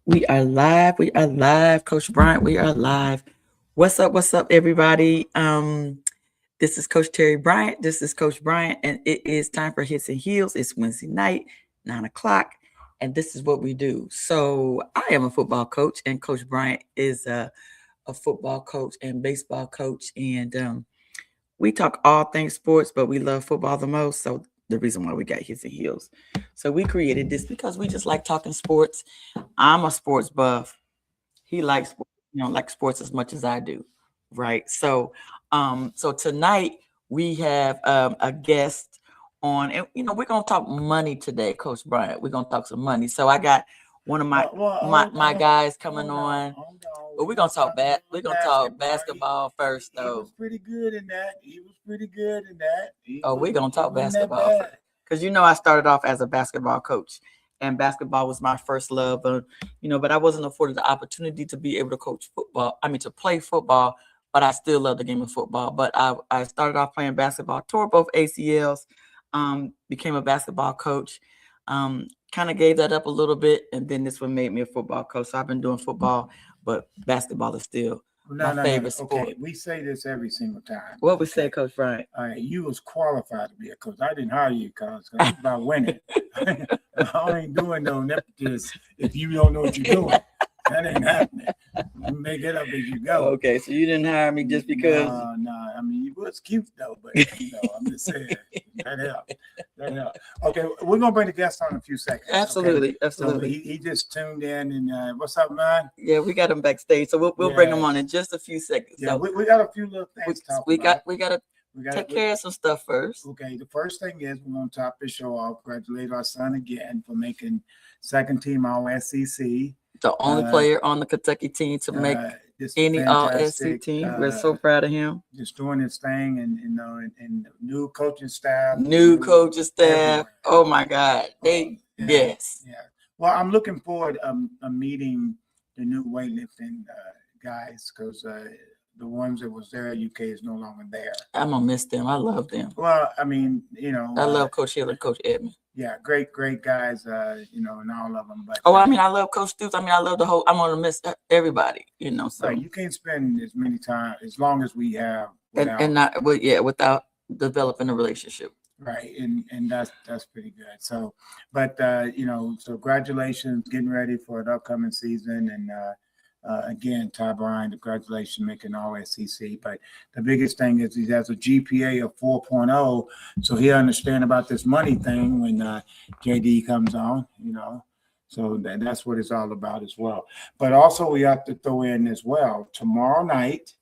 We are live. We are live. Coach Bryant, we are live. What's up? What's up, everybody? This is Coach Terry Bryant. This is Coach Bryant, and it is time for Hits and Heels. It's Wednesday night, 9 o'clock, and this is what we do. So I am a football coach, and Coach Bryant is a football coach and baseball coach, and we talk all things sports, but we love football the most. So the reason why we got Hits and Heels. So we created this because we just like talking sports. I'm a sports buff. He likes like sports as much as I do, right? So tonight we have a guest on, and we're gonna talk money today, Coach Bryant. We're gonna talk some money. So I got one of my guys coming on. But we're gonna talk We're gonna talk basketball first, though. He was pretty good in that. We're gonna talk basketball first, because I started off as a basketball coach, and basketball was my first love. But I wasn't afforded the opportunity to be able to coach football. I mean, to play football, but I still love the game of football. But I started off playing basketball, tore both ACLs, became a basketball coach. Kind of gave that up a little bit, and then this one made me a football coach. So I've been doing football, but basketball is still my favorite sport. Okay, we say this every single time. What we say, Coach Bryant? You was qualified to be a coach. I didn't hire you because it's about winning. I ain't doing no nepotism if you don't know what you're doing. That ain't happening. You make it up as you go. Okay, so you didn't hire me just because? No. I mean, you was cute though, but I'm just saying that helped. Okay, we're gonna bring the guest on in a few seconds. Absolutely. So he just tuned in, and what's up, man? Yeah, we got him backstage, so we'll bring him on in just a few seconds. Yeah, so we got a few little things to talk about. We gotta take care of some stuff first. Okay, the first thing is we're gonna top the show off. Congratulate our son again for making second team All SEC. The only player on the Kentucky team to make any All SEC team. We're so proud of him. Just doing his thing, and new coaching staff. Everywhere. Oh my God! Yes. Yeah. Well, I'm looking forward to meeting the new weightlifting guys, because the ones that was there at UK is no longer there. I'm gonna miss them. I love them. Well, I mean, I love Coach Hill and Coach Edmond. Yeah, great guys, and all of them. But I love Coach Stoops. I love the whole. I'm gonna miss everybody, So you can't spend as many time as long as we have, without developing a relationship. Right, and that's pretty good. So, but so congratulations, getting ready for the upcoming season, and again, Ty Bryant, congratulations, making All SEC. But the biggest thing is he has a GPA of 4.0, so he'll understand about this money thing when JD comes on, So that's what it's all about as well. But also we have to throw in as well, tomorrow night,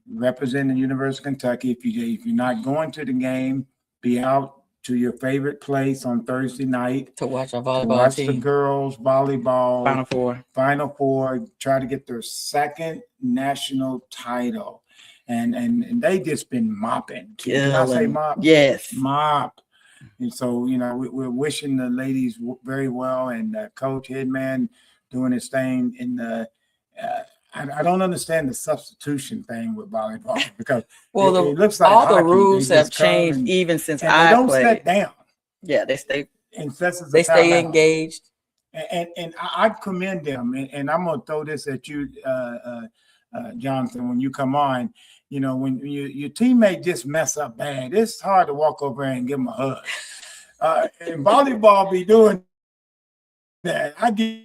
representing the University of Kentucky. If you're not going to the game, be out to your favorite place on Thursday night to watch our volleyball team. The girls volleyball Final Four. Try to get their second national title, and they just been mopping. Can I say mop? Yes, mop. And so we're wishing the ladies very well, and Coach Headman doing his thing in the. I don't understand the substitution thing with volleyball, because it looks like all the rules have changed even since I don't played. Sit down. Yeah, they stay. They stay engaged. And I commend them. And I'm gonna throw this at you, Jonathan, when you come on. When your teammate just mess up bad, it's hard to walk over and give them a hug. And volleyball be doing that. I give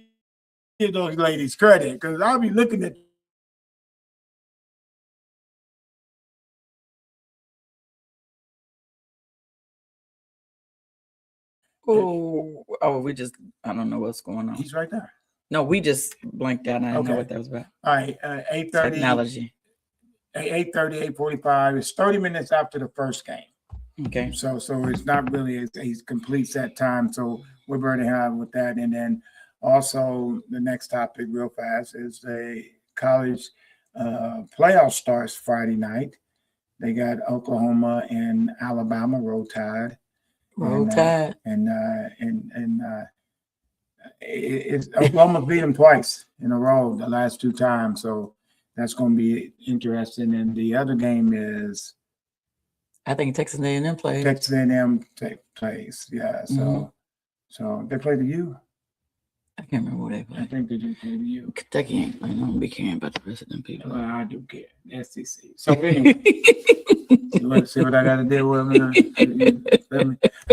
those ladies credit, because I'll be looking at. I don't know what's going on. He's right there. No, we just blanked out. I didn't know what that was about. All right, 8:30. Technology. 8:30, 8:45. It's 30 minutes after the first game. Okay. So it's not really he completes that time. So we're burning hard with that. And then also the next topic, real fast, is the college playoff starts Friday night. They got Oklahoma and Alabama roll tide. It's Oklahoma beat them twice in a row the last two times, so that's going to be interesting. And the other game is, I think Texas A&M plays. Texas A&M plays, yeah. So they play to you. I can't remember what they I play. think they do play you. Kentucky ain't playing. I don't be caring about the rest of them people. Well, I do care. SEC. So anyway, you want to see what I got to deal with?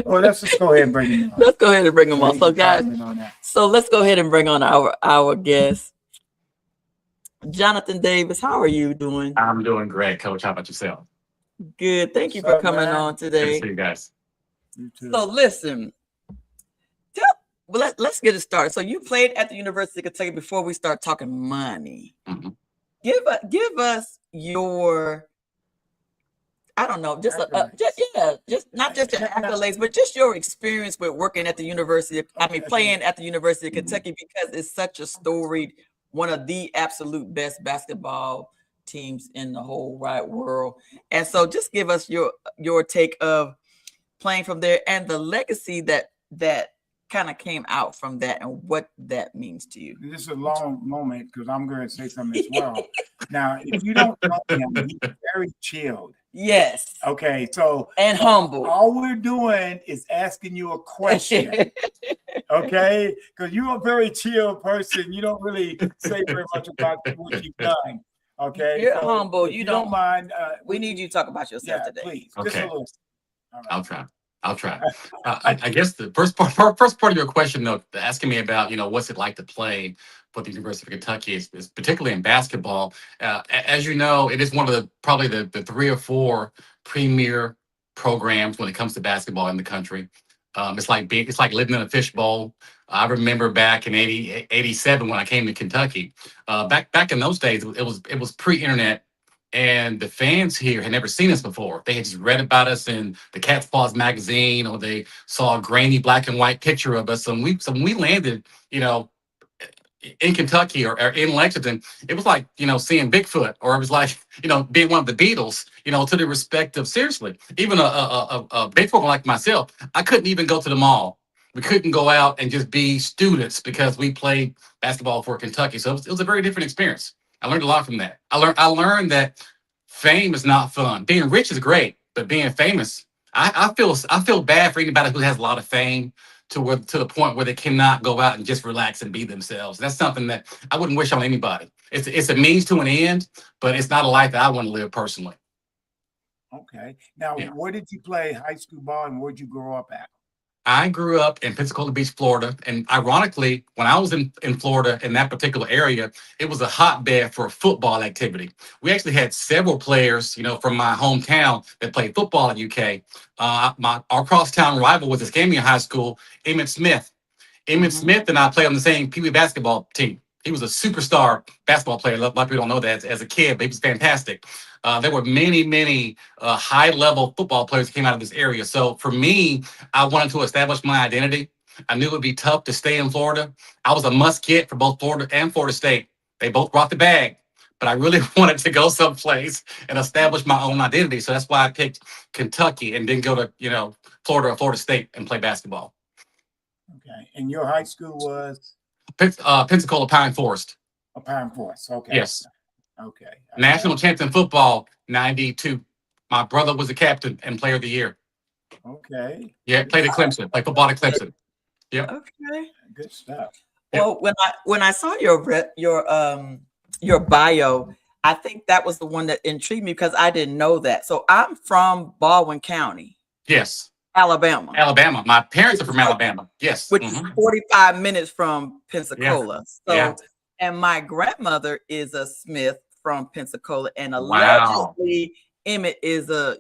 Well, let's just go ahead and bring them on. Let's go ahead and bring them on. So, guys, On so let's go ahead and bring on our guest, Johnathon Davis. How are you doing? I'm doing great, Coach. How about yourself? Good. Thank you What's for up, coming man? on Good to today. see you guys. You too. So listen, let's get it started. So you played at the University of Kentucky. Before we start talking money, Mhm. give us your, I don't know, just not just your accolades, but just your experience with working at the University. Playing at the University of Kentucky, because it's such a storied, one of the absolute best basketball teams in the whole wide world. And so, just give us your take of playing from there and the legacy that kind of came out from that and what that means to you. This is a long moment because I'm going to say something as well. Now, if you don't know him, he's very chilled. Yes. Okay, so and humble. All we're doing is asking you a question. Okay, because you're a very chill person. You don't really say very much about what you've done. Okay, you're humble. If you don't mind. We need you to talk about yourself today, please. Okay. Just a little. All right. I'll try. I guess the first part of your question, though, asking me about what's it like to play for the University of Kentucky is particularly in basketball. As you know, it is one of probably the 3 or 4 premier programs when it comes to basketball in the country. It's like living in a fishbowl. I remember back in 87 when I came to Kentucky. Back in those days, it was pre-internet. And the fans here had never seen us before. They had just read about us in the Cat's Paws magazine, or they saw a grainy black and white picture of us. So when we landed, in Kentucky or in Lexington, it was like, seeing Bigfoot, or it was like, being one of the Beatles, to the respect of, seriously, even a baseball like myself, I couldn't even go to the mall. We couldn't go out and just be students because we played basketball for Kentucky. So it was a very different experience. I learned a lot from that. I learned that fame is not fun. Being rich is great, but being famous, I feel bad for anybody who has a lot of fame to the point where they cannot go out and just relax and be themselves. That's something that I wouldn't wish on anybody. It's a means to an end, but it's not a life that I want to live personally. Okay. Now, Where did you play high school ball, and where did you grow up at? I grew up in Pensacola Beach, Florida. And ironically, when I was in Florida, in that particular area, it was a hotbed for football activity. We actually had several players, from my hometown that played football at UK. Our crosstown rival was Escambia High School, Emmitt Smith. Emmitt Smith and I played on the same Pee Wee basketball team. He was a superstar basketball player. A lot of people don't know that as a kid, but he was fantastic. There were many high-level football players that came out of this area. So for me, I wanted to establish my identity. I knew it would be tough to stay in Florida. I was a must-get for both Florida and Florida State. They both brought the bag, but I really wanted to go someplace and establish my own identity. So that's why I picked Kentucky and didn't go to, Florida or Florida State and play basketball. Okay. And your high school was? Pensacola Pine Forest. Oh, Pine Forest. Okay. Yes. Okay. National champs in football, 92. My brother was the captain and player of the year. Okay. Yeah, played at Clemson, played football at Clemson. Yep. Okay. Good stuff. Well, when I saw your bio, I think that was the one that intrigued me because I didn't know that. So I'm from Baldwin County. Yes. Alabama. My parents are from Alabama. Yes. Which is 45 minutes from Pensacola. Yeah. So, and my grandmother is a Smith from Pensacola, and allegedly Emmitt is a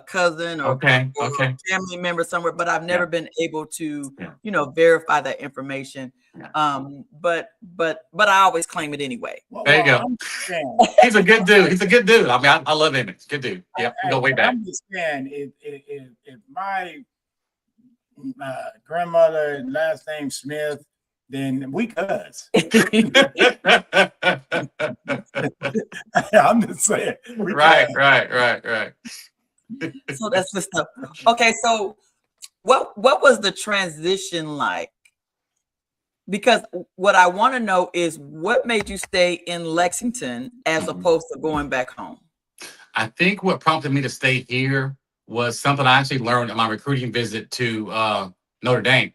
cousin or family member somewhere, but I've never been able to verify that information. But I always claim it anyway. There you go. He's a good dude. I mean, I love Emmitt. He's a good dude. Yeah, go way back. I'm just saying, if my grandmother last name Smith, then we cuz. I'm just saying. Right. So that's the stuff. Okay, so what was the transition like? Because what I want to know is what made you stay in Lexington as opposed to going back home? I think what prompted me to stay here was something I actually learned on my recruiting visit to Notre Dame.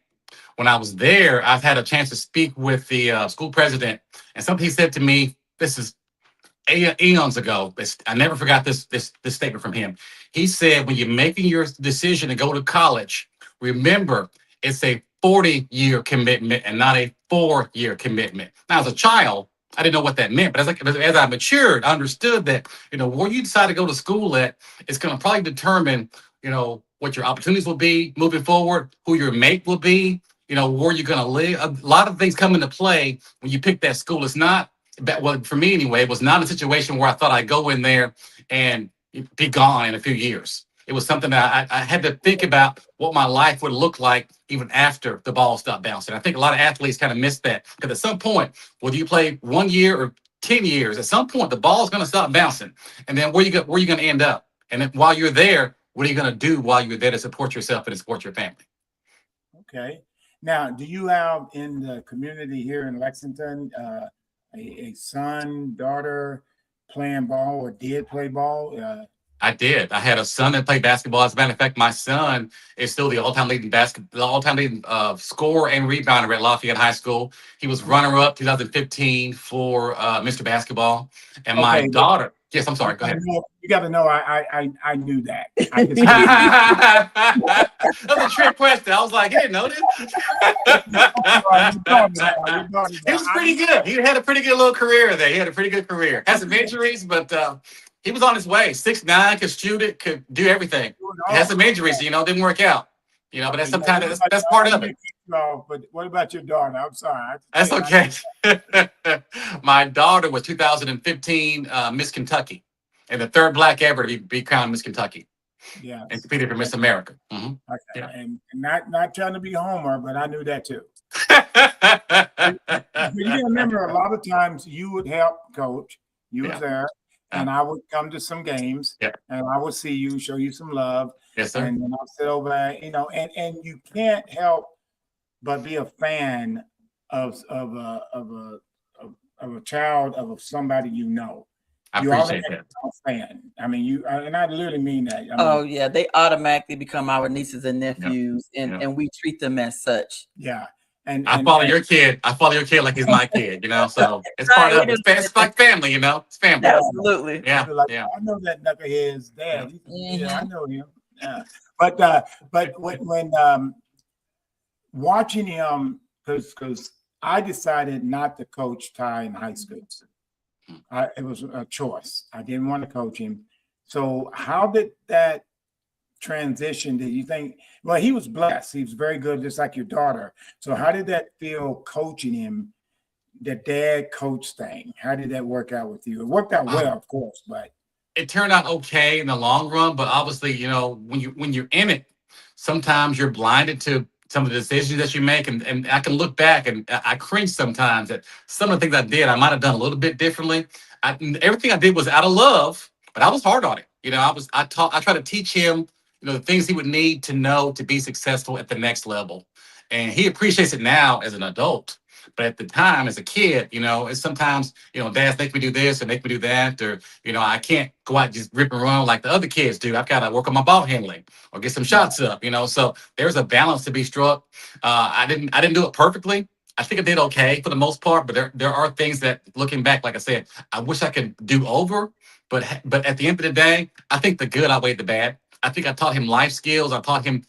when I was there, I've had a chance to speak with the school president, and something he said to me. This is eons ago. I never forgot this statement from him. He said, when you're making your decision to go to college, remember it's a 40-year commitment and not a 4-year commitment. Now, as a child, I didn't know what that meant, but as I matured, I understood that where you decide to go to school at, it's going to probably determine what your opportunities will be moving forward, who your mate will be, where you're going to live. A lot of things come into play when you pick that school. It's not well, for me anyway, it was not a situation where I thought I'd go in there and be gone in a few years. It was something that I had to think about what my life would look like even after the ball stopped bouncing. I think a lot of athletes kind of miss that because at some point, whether you play 1 year or 10 years, at some point the ball's going to stop bouncing, and then where you going to end up? And then while you're there, what are you going to do while you're there to support yourself and to support your family? Okay. Now, do you have in the community here in Lexington a son, daughter playing ball or did play ball? I did. I had a son that played basketball. As a matter of fact, my son is still the all-time leading scorer and rebounder at Lafayette High School. He was runner-up 2015 for Mr. Basketball. And my daughter. Yes, I'm sorry. Go ahead. You got to know I knew that. That was a trick question. I was like, you didn't know this? He was pretty good. He had a pretty good little career there. He had a pretty good career. Had some injuries, but he was on his way. 6'9", could shoot it, could do everything. He had some injuries, didn't work out. But that's sometimes that's part of it. But what about your daughter? I'm sorry. That's okay. My daughter was 2015 Miss Kentucky, and the third Black ever to be crowned Miss Kentucky. Yeah. And competed for Miss America. Mm-hmm. Okay. Yeah. And not trying to be Homer, but I knew that too. You remember a lot of times you would help coach. You was there. And I would come to some games, and I would see you, show you some love. Yes, sir. And then I'll sit over, and you can't help but be a fan of a child of somebody you know. I appreciate that. A fan. I mean, and I literally mean that. Yeah, they automatically become our nieces and nephews, and we treat them as such. Yeah. I follow your kid. I follow your kid like he's my kid, so it's part of it. It's like family, It's family. Absolutely. Yeah. I know that knucklehead's dad. Yeah, I know him. Yeah. But when watching him, because I decided not to coach Ty in high school. It was a choice. I didn't want to coach him. So how did that transition, did you think? Well, he was blessed. He was very good, just like your daughter. So how did that feel coaching him, the dad coach thing? How did that work out with you? It worked out well, of course, but it turned out okay in the long run. But obviously, when you're in it, sometimes you're blinded to some of the decisions that you make. And I can look back and I cringe sometimes at some of the things I did. I might have done a little bit differently. Everything I did was out of love, but I was hard on it. I tried to teach him the things he would need to know to be successful at the next level. And he appreciates it now as an adult. But at the time, as a kid, it's sometimes, dads make me do this and make me do that. Or, I can't go out and just rip and run like the other kids do. I've got to work on my ball handling or get some shots up, So there's a balance to be struck. I didn't do it perfectly. I think I did okay for the most part. But there are things that, looking back, like I said, I wish I could do over. But at the end of the day, I think the good outweighed the bad. I think I taught him life skills. I taught him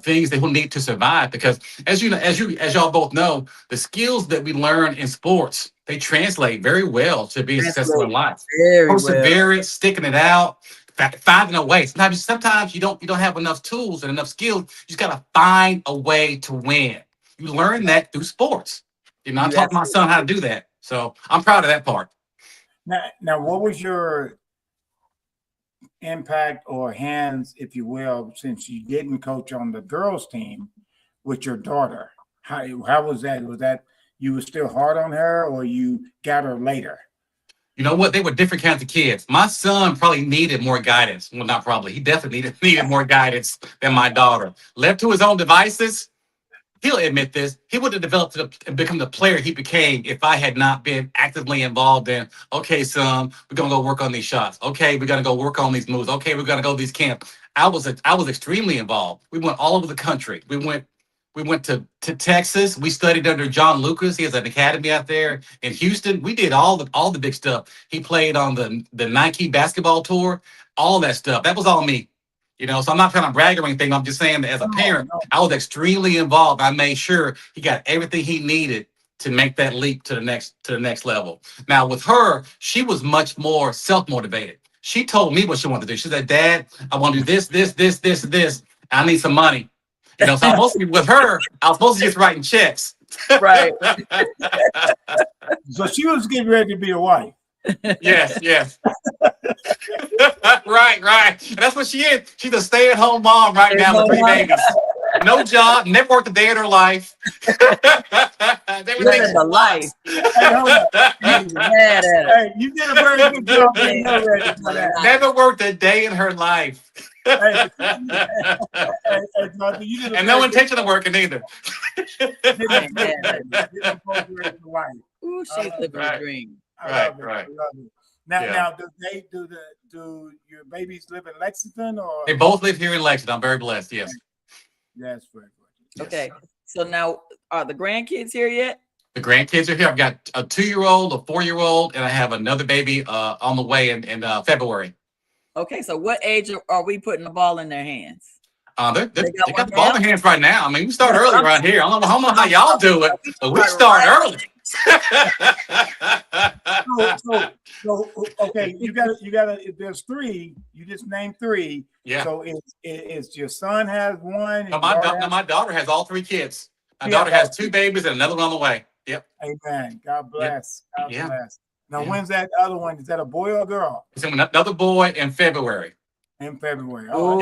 things that he'll need to survive, because as y'all both know, the skills that we learn in sports, they translate very well to being successful in life. Perseverance, sticking it out, finding a way. Sometimes you don't have enough tools and enough skills. You just gotta find a way to win. You learn that through sports. I taught my son how to do that. So I'm proud of that part. Now what was your impact or hands, if you will, since you didn't coach on the girls team with your daughter? How was that? Was that you were still hard on her, or you got her later? You know what? They were different kinds of kids. My son probably needed more guidance. Well, not probably. He definitely needed more guidance than my daughter. Left to his own devices, he'll admit this, he would have developed and become the player he became if I had not been actively involved in, okay, son, we're going to go work on these shots. Okay, we're going to go work on these moves. Okay, we're going to go to these camps. I was extremely involved. We went all over the country. We went We went to Texas. We studied under John Lucas. He has an academy out there in Houston. We did all the big stuff. He played on the Nike basketball tour, all that stuff. That was all me. So I'm not trying to brag or anything. I'm just saying that as a parent, I was extremely involved. I made sure he got everything he needed to make that leap to the next level. Now with her, she was much more self-motivated. She told me what she wanted to do. She said, "Dad, I want to do this. I need some money." So I was supposed to be with her. I was supposed to just writing checks. Right. So she was getting ready to be a wife. Yes. Right. And that's what she is. She's a stay-at-home mom right now with 3 babies. No job, never worked a day in her life. Living the life. Hey, you did a very good job getting her ready for that. Never worked a day in her life. Hey, and no intention of working either. Ooh, she's living a dream. Right. Now, do your babies live in Lexington or? They both live here in Lexington. I'm very blessed. Yes. That's very good. Okay. So now, are the grandkids here yet? The grandkids are here. I've got a 2-year-old, a 4-year-old, and I have another baby on the way in February. Okay. So what age are we putting the ball in their hands? They got the ball in their hands right now. I mean, we start early around here. I don't know how y'all do it, but we start early. So okay, you gotta. If there's 3, you just named 3. Yeah. So is your son has 1? No, my daughter has all 3 kids. My daughter has 2 babies and another one on the way. Yep. Amen. God bless. Yep. God bless. Now, when's that other one? Is that a boy or a girl? It's another boy in February. In February. Oh,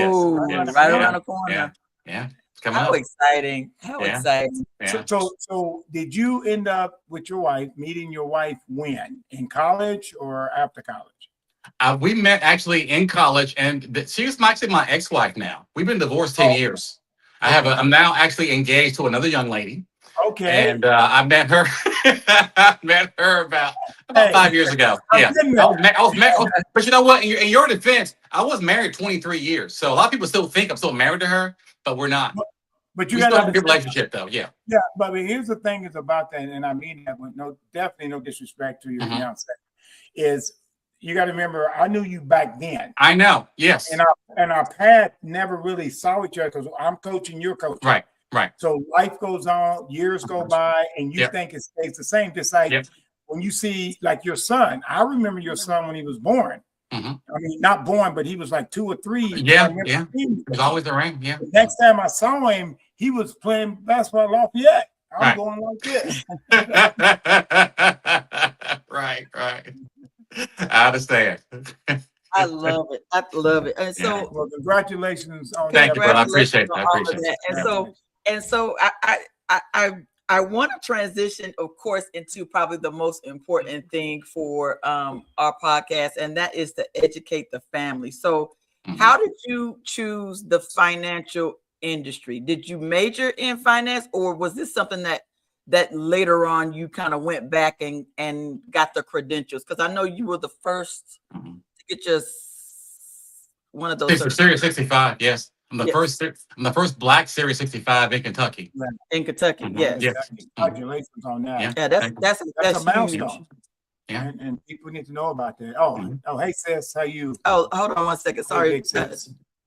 yes. Right around the corner. Yeah. It's coming How up. exciting. How exciting. Yeah. So did you end up with your wife, meeting your wife when? In college or after college? We met actually in college, and she's actually my ex-wife now. We've been divorced 10 years. I'm now actually engaged to another young lady. Okay. And I met her. I met her about 5 years ago. Yeah. I was married, but you know what? In your defense, I was married 23 years. So a lot of people still think I'm still married to her, but we're not. But you still have a good relationship, though. Yeah. Yeah, but here's the thing is about that, and I mean that with definitely no disrespect to your fiance, is you got to remember I knew you back then. I know. Yes. And our path never really saw each other because I'm coaching, you're coaching. Right. So life goes on, years go by, and you think it stays the same. Just like when you see like your son, I remember your son when he was born. I mean, not born, but he was like 2 or 3. Yeah. He was always around. Yeah. The next time I saw him, he was playing basketball at Lafayette. I'm going like this. Right. I understand. I love it. And so, well, congratulations on Thank you, brother. I appreciate that. And so I want to transition, of course, into probably the most important thing for our podcast, and that is to educate the family. So how did you choose the financial industry? Did you major in finance, or was this something that later on you kind of went back and got the credentials? Because I know you were the first to get your one of those. Series 65, yes. I'm the first Black Series 65 in Kentucky. In Kentucky, yes. Congratulations on that. Yeah, that's a milestone. huge. Yeah, and people need to know about that. Oh, hey sis, how you? Oh, hold on one second. Sorry,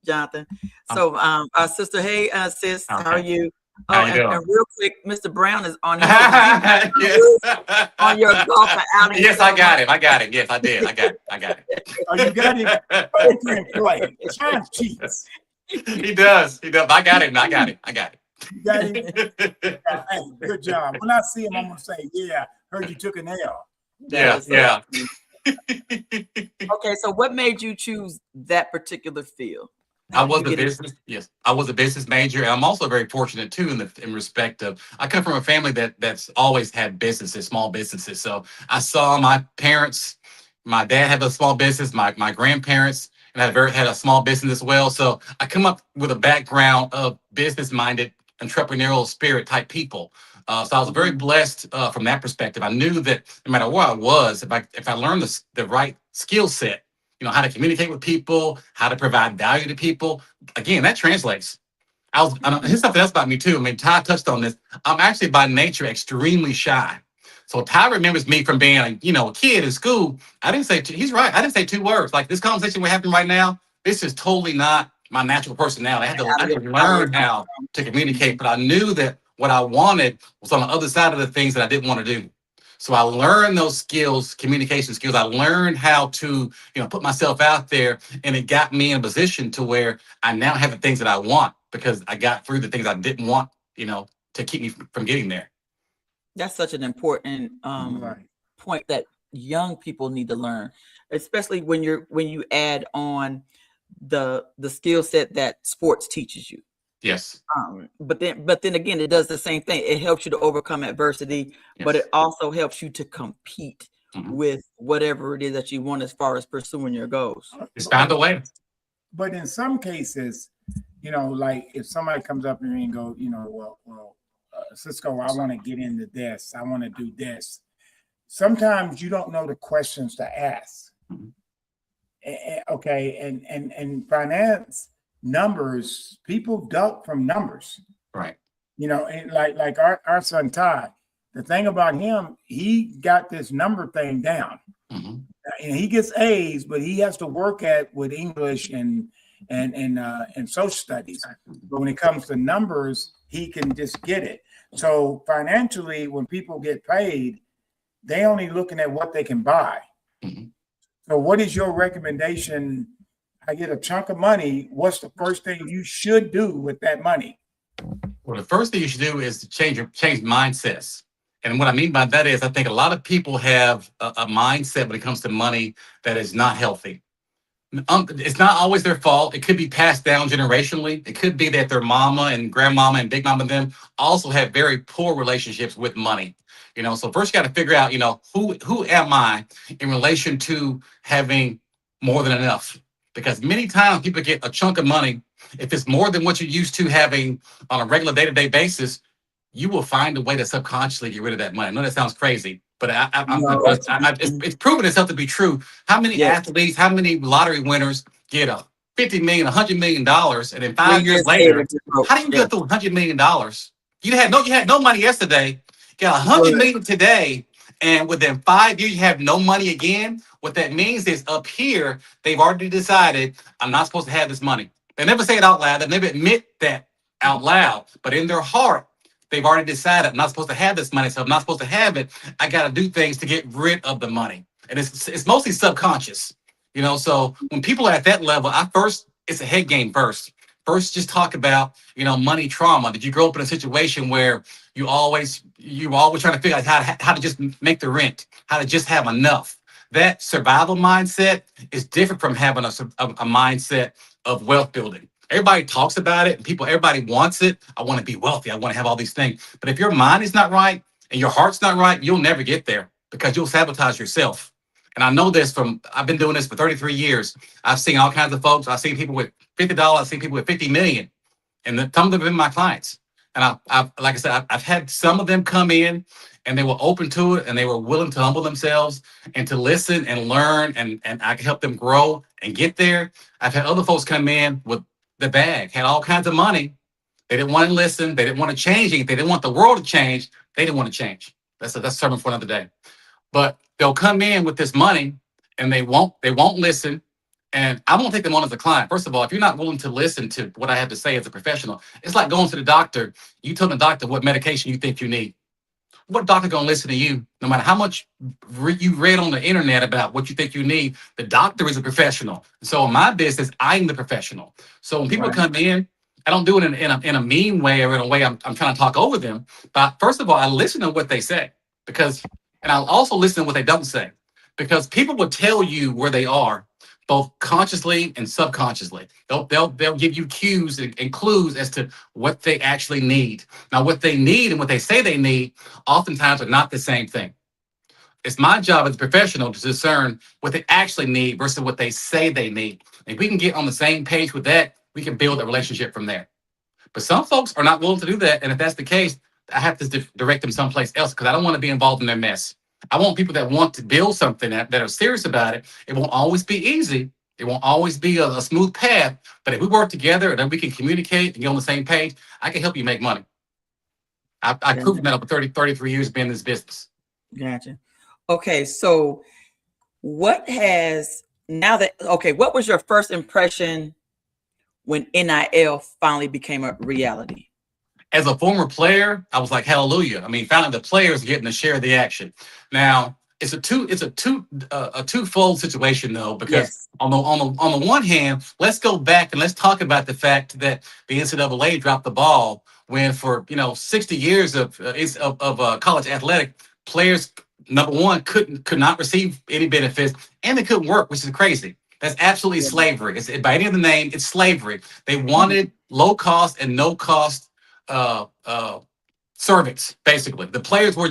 Jonathan. So, our sister, hey, sis, how are you? How you doing? And real quick, Mr. Brown is on on your golf outing. Yes, I got him. Yes, I did. I got it. Oh, you got him. He can't play. John cheats. He does. I got him. You got him. Hey, good job. When I see him, I'm gonna say, "Yeah, heard you took an L." Yeah. Okay, so what made you choose that particular field? I was a business major, and I'm also very fortunate too in respect of I come from a family that's always had businesses, small businesses. So I saw my parents, my dad had a small business, my grandparents, and had a small business as well. So I come up with a background of business-minded, entrepreneurial spirit type people. So I was very blessed from that perspective. I knew that no matter where I was, if I learned the right skill set, how to communicate with people, how to provide value to people, again, that translates. Here's something else about me too. I mean, Ty touched on this. I'm actually by nature extremely shy. So Ty remembers me from being a kid in school. I didn't say, he's right. I didn't say 2 words. Like this conversation we're having right now, this is totally not my natural personality. I had to learn how to communicate, but I knew that what I wanted was on the other side of the things that I didn't want to do. So I learned those skills, communication skills. I learned how to, put myself out there, and it got me in a position to where I now have the things that I want because I got through the things I didn't want, to keep me from getting there. That's such an important Right. point that young people need to learn, especially when you add on the skill set that sports teaches you. Yes. But then again, it does the same thing. It helps you to overcome adversity, but it also helps you to compete with whatever it is that you want as far as pursuing your goals. Just find a way. But in some cases, like if somebody comes up to me and go, Cisco, I want to get into this. I want to do this. Sometimes you don't know the questions to ask. Okay. And finance, numbers, people duck from numbers. Right. And like our son Ty, the thing about him, he got this number thing down. And he gets A's, but he has to work with English and social studies. But when it comes to numbers, he can just get it. So financially, when people get paid, they only looking at what they can buy. So what is your recommendation? I get a chunk of money. What's the first thing you should do with that money? Well, the first thing you should do is to change mindsets. And what I mean by that is I think a lot of people have a mindset when it comes to money that is not healthy. It's not always their fault. It could be passed down generationally. It could be that their mama and grandmama and big mama and them also have very poor relationships with money. So first you got to figure out, who am I in relation to having more than enough? Because many times people get a chunk of money. If it's more than what you're used to having on a regular day-to-day basis, you will find a way to subconsciously get rid of that money. I know that sounds crazy, but it's proven itself to be true. How many athletes, how many lottery winners get a $50 million, $100 million, and then 5 years later, how do you get through $100 million? You had no money yesterday, got $100 million today, and within 5 years you have no money again. What that means is up here, they've already decided I'm not supposed to have this money. They never say it out loud. They never admit that out loud, but in their heart, they've already decided I'm not supposed to have this money, so I'm not supposed to have it. I got to do things to get rid of the money. And it's mostly subconscious, so when people are at that level, it's a head game first. First, just talk about, money trauma. Did you grow up in a situation where you were always trying to figure out how to just make the rent, how to just have enough? That survival mindset is different from having a mindset of wealth building. Everybody talks about it. Everybody wants it. I want to be wealthy. I want to have all these things. But if your mind is not right and your heart's not right, you'll never get there because you'll sabotage yourself. And I know this I've been doing this for 33 years. I've seen all kinds of folks. I've seen people with $50. I've seen people with 50 million. And some of them have been my clients. And like I said, I've had some of them come in and they were open to it and they were willing to humble themselves and to listen and learn, and I can help them grow and get there. I've had other folks come in with the bag, had all kinds of money. They didn't want to listen. They didn't want to change anything. They didn't want the world to change. They didn't want to change. That's a sermon for another day. But they'll come in with this money and they won't listen. And I won't take them on as a client. First of all, if you're not willing to listen to what I have to say as a professional, it's like going to the doctor. You tell the doctor what medication you think you need. What doctor gonna listen to you? No matter how much you read on the internet about what you think you need, the doctor is a professional. So in my business, I'm the professional. So when people come in, I don't do it in a mean way or in a way I'm trying to talk over them. But first of all, I listen to what they say and I'll also listen to what they don't say, because people will tell you where they are, both consciously and subconsciously. They'll give you cues and clues as to what they actually need. Now, what they need and what they say they need oftentimes are not the same thing. It's my job as a professional to discern what they actually need versus what they say they need. If we can get on the same page with that, we can build a relationship from there. But some folks are not willing to do that. And if that's the case, I have to direct them someplace else because I don't want to be involved in their mess. I want people that want to build something that are serious about it. It won't always be easy, It won't always be a smooth path, but if we work together and then we can communicate and get on the same page, I can help you make money. I've Yeah. proven that over 33 years being in this business. Gotcha. Okay, so what was your first impression when NIL finally became a reality? As a former player, I was like, hallelujah. I mean, finally the players getting to share the action. Now, it's a twofold situation though, because Yes. on the one hand, let's go back and let's talk about the fact that the NCAA dropped the ball when for 60 years of college athletic players, number one, could not receive any benefits and they couldn't work, which is crazy. That's absolutely Yeah. slavery. It's by any other name, it's slavery. They wanted low cost and no cost servants. Basically, the players were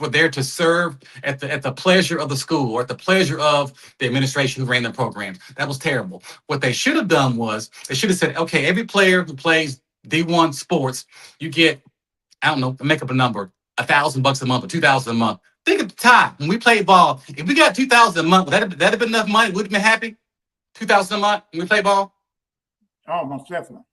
there to serve at the pleasure of the school or at the pleasure of the administration who ran the programs. That was terrible. What they should have done was they should have said, okay, every player who plays D1 sports, you get, I don't know, make up a number, $1,000 a month or $2,000 a month. Think of the time when we played ball. If we got $2,000 a month, would that have been enough money? Would have been happy? $2,000 a month when we play ball? Oh, most definitely.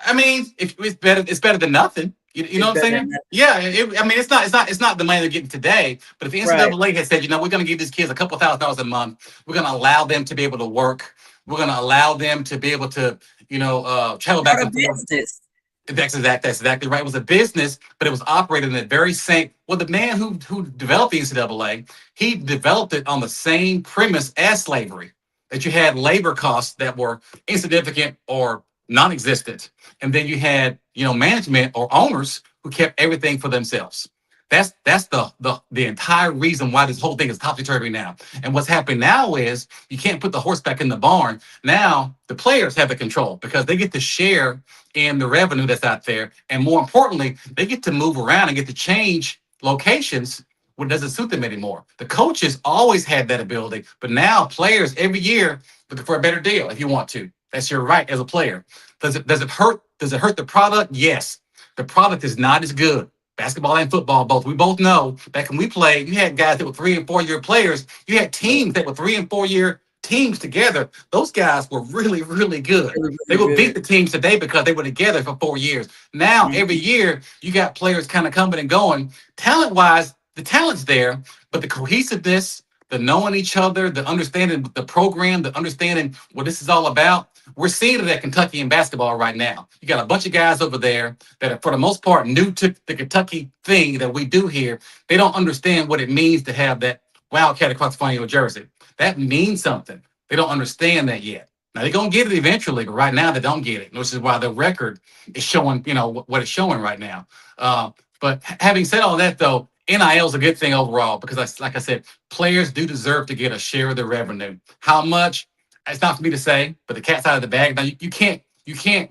I mean, if it's better than nothing. You know what I'm saying? Yeah. I mean, it's not the money they're getting today. But if the NCAA had said, we're going to give these kids a couple $1,000s a month, we're going to allow them to be able to work. We're going to allow them to be able to, travel back and forth. Business. That's exactly right. It was a business, but it was operated in the very same. Well, the man who developed the NCAA, he developed it on the same premise as slavery. That you had labor costs that were insignificant or non-existent, and then you had management or owners who kept everything for themselves. That's the entire reason why this whole thing is topsy-turvy now. And what's happening now is you can't put the horse back in the barn. Now the players have the control because they get to share in the revenue that's out there, and more importantly, they get to move around and get to change locations when it doesn't suit them anymore. The coaches always had that ability, but now players every year looking for a better deal if you want to. That's your right as a player. Does it hurt? Does it hurt the product? Yes. The product is not as good. Basketball and football, both. We both know back when we played, you had guys that were 3 and 4 year players. You had teams that were 3 and 4 year teams together. Those guys were really, really good. They would beat the teams today because they were together for 4 years. Now, every year, you got players kind of coming and going. Talent-wise, the talent's there, but the cohesiveness, the knowing each other, the understanding the program, the understanding what this is all about, we're seeing it at Kentucky in basketball right now. You got a bunch of guys over there that are, for the most part, new to the Kentucky thing that we do here. They don't understand what it means to have that Wildcat across the front of your jersey. That means something. They don't understand that yet. Now, they're going to get it eventually, but right now they don't get it, which is why the record is showing, what it's showing right now. But having said all that, though, NIL is a good thing overall because, like I said, players do deserve to get a share of the revenue. How much? It's not for me to say, but the cat's out of the bag. Now, you can't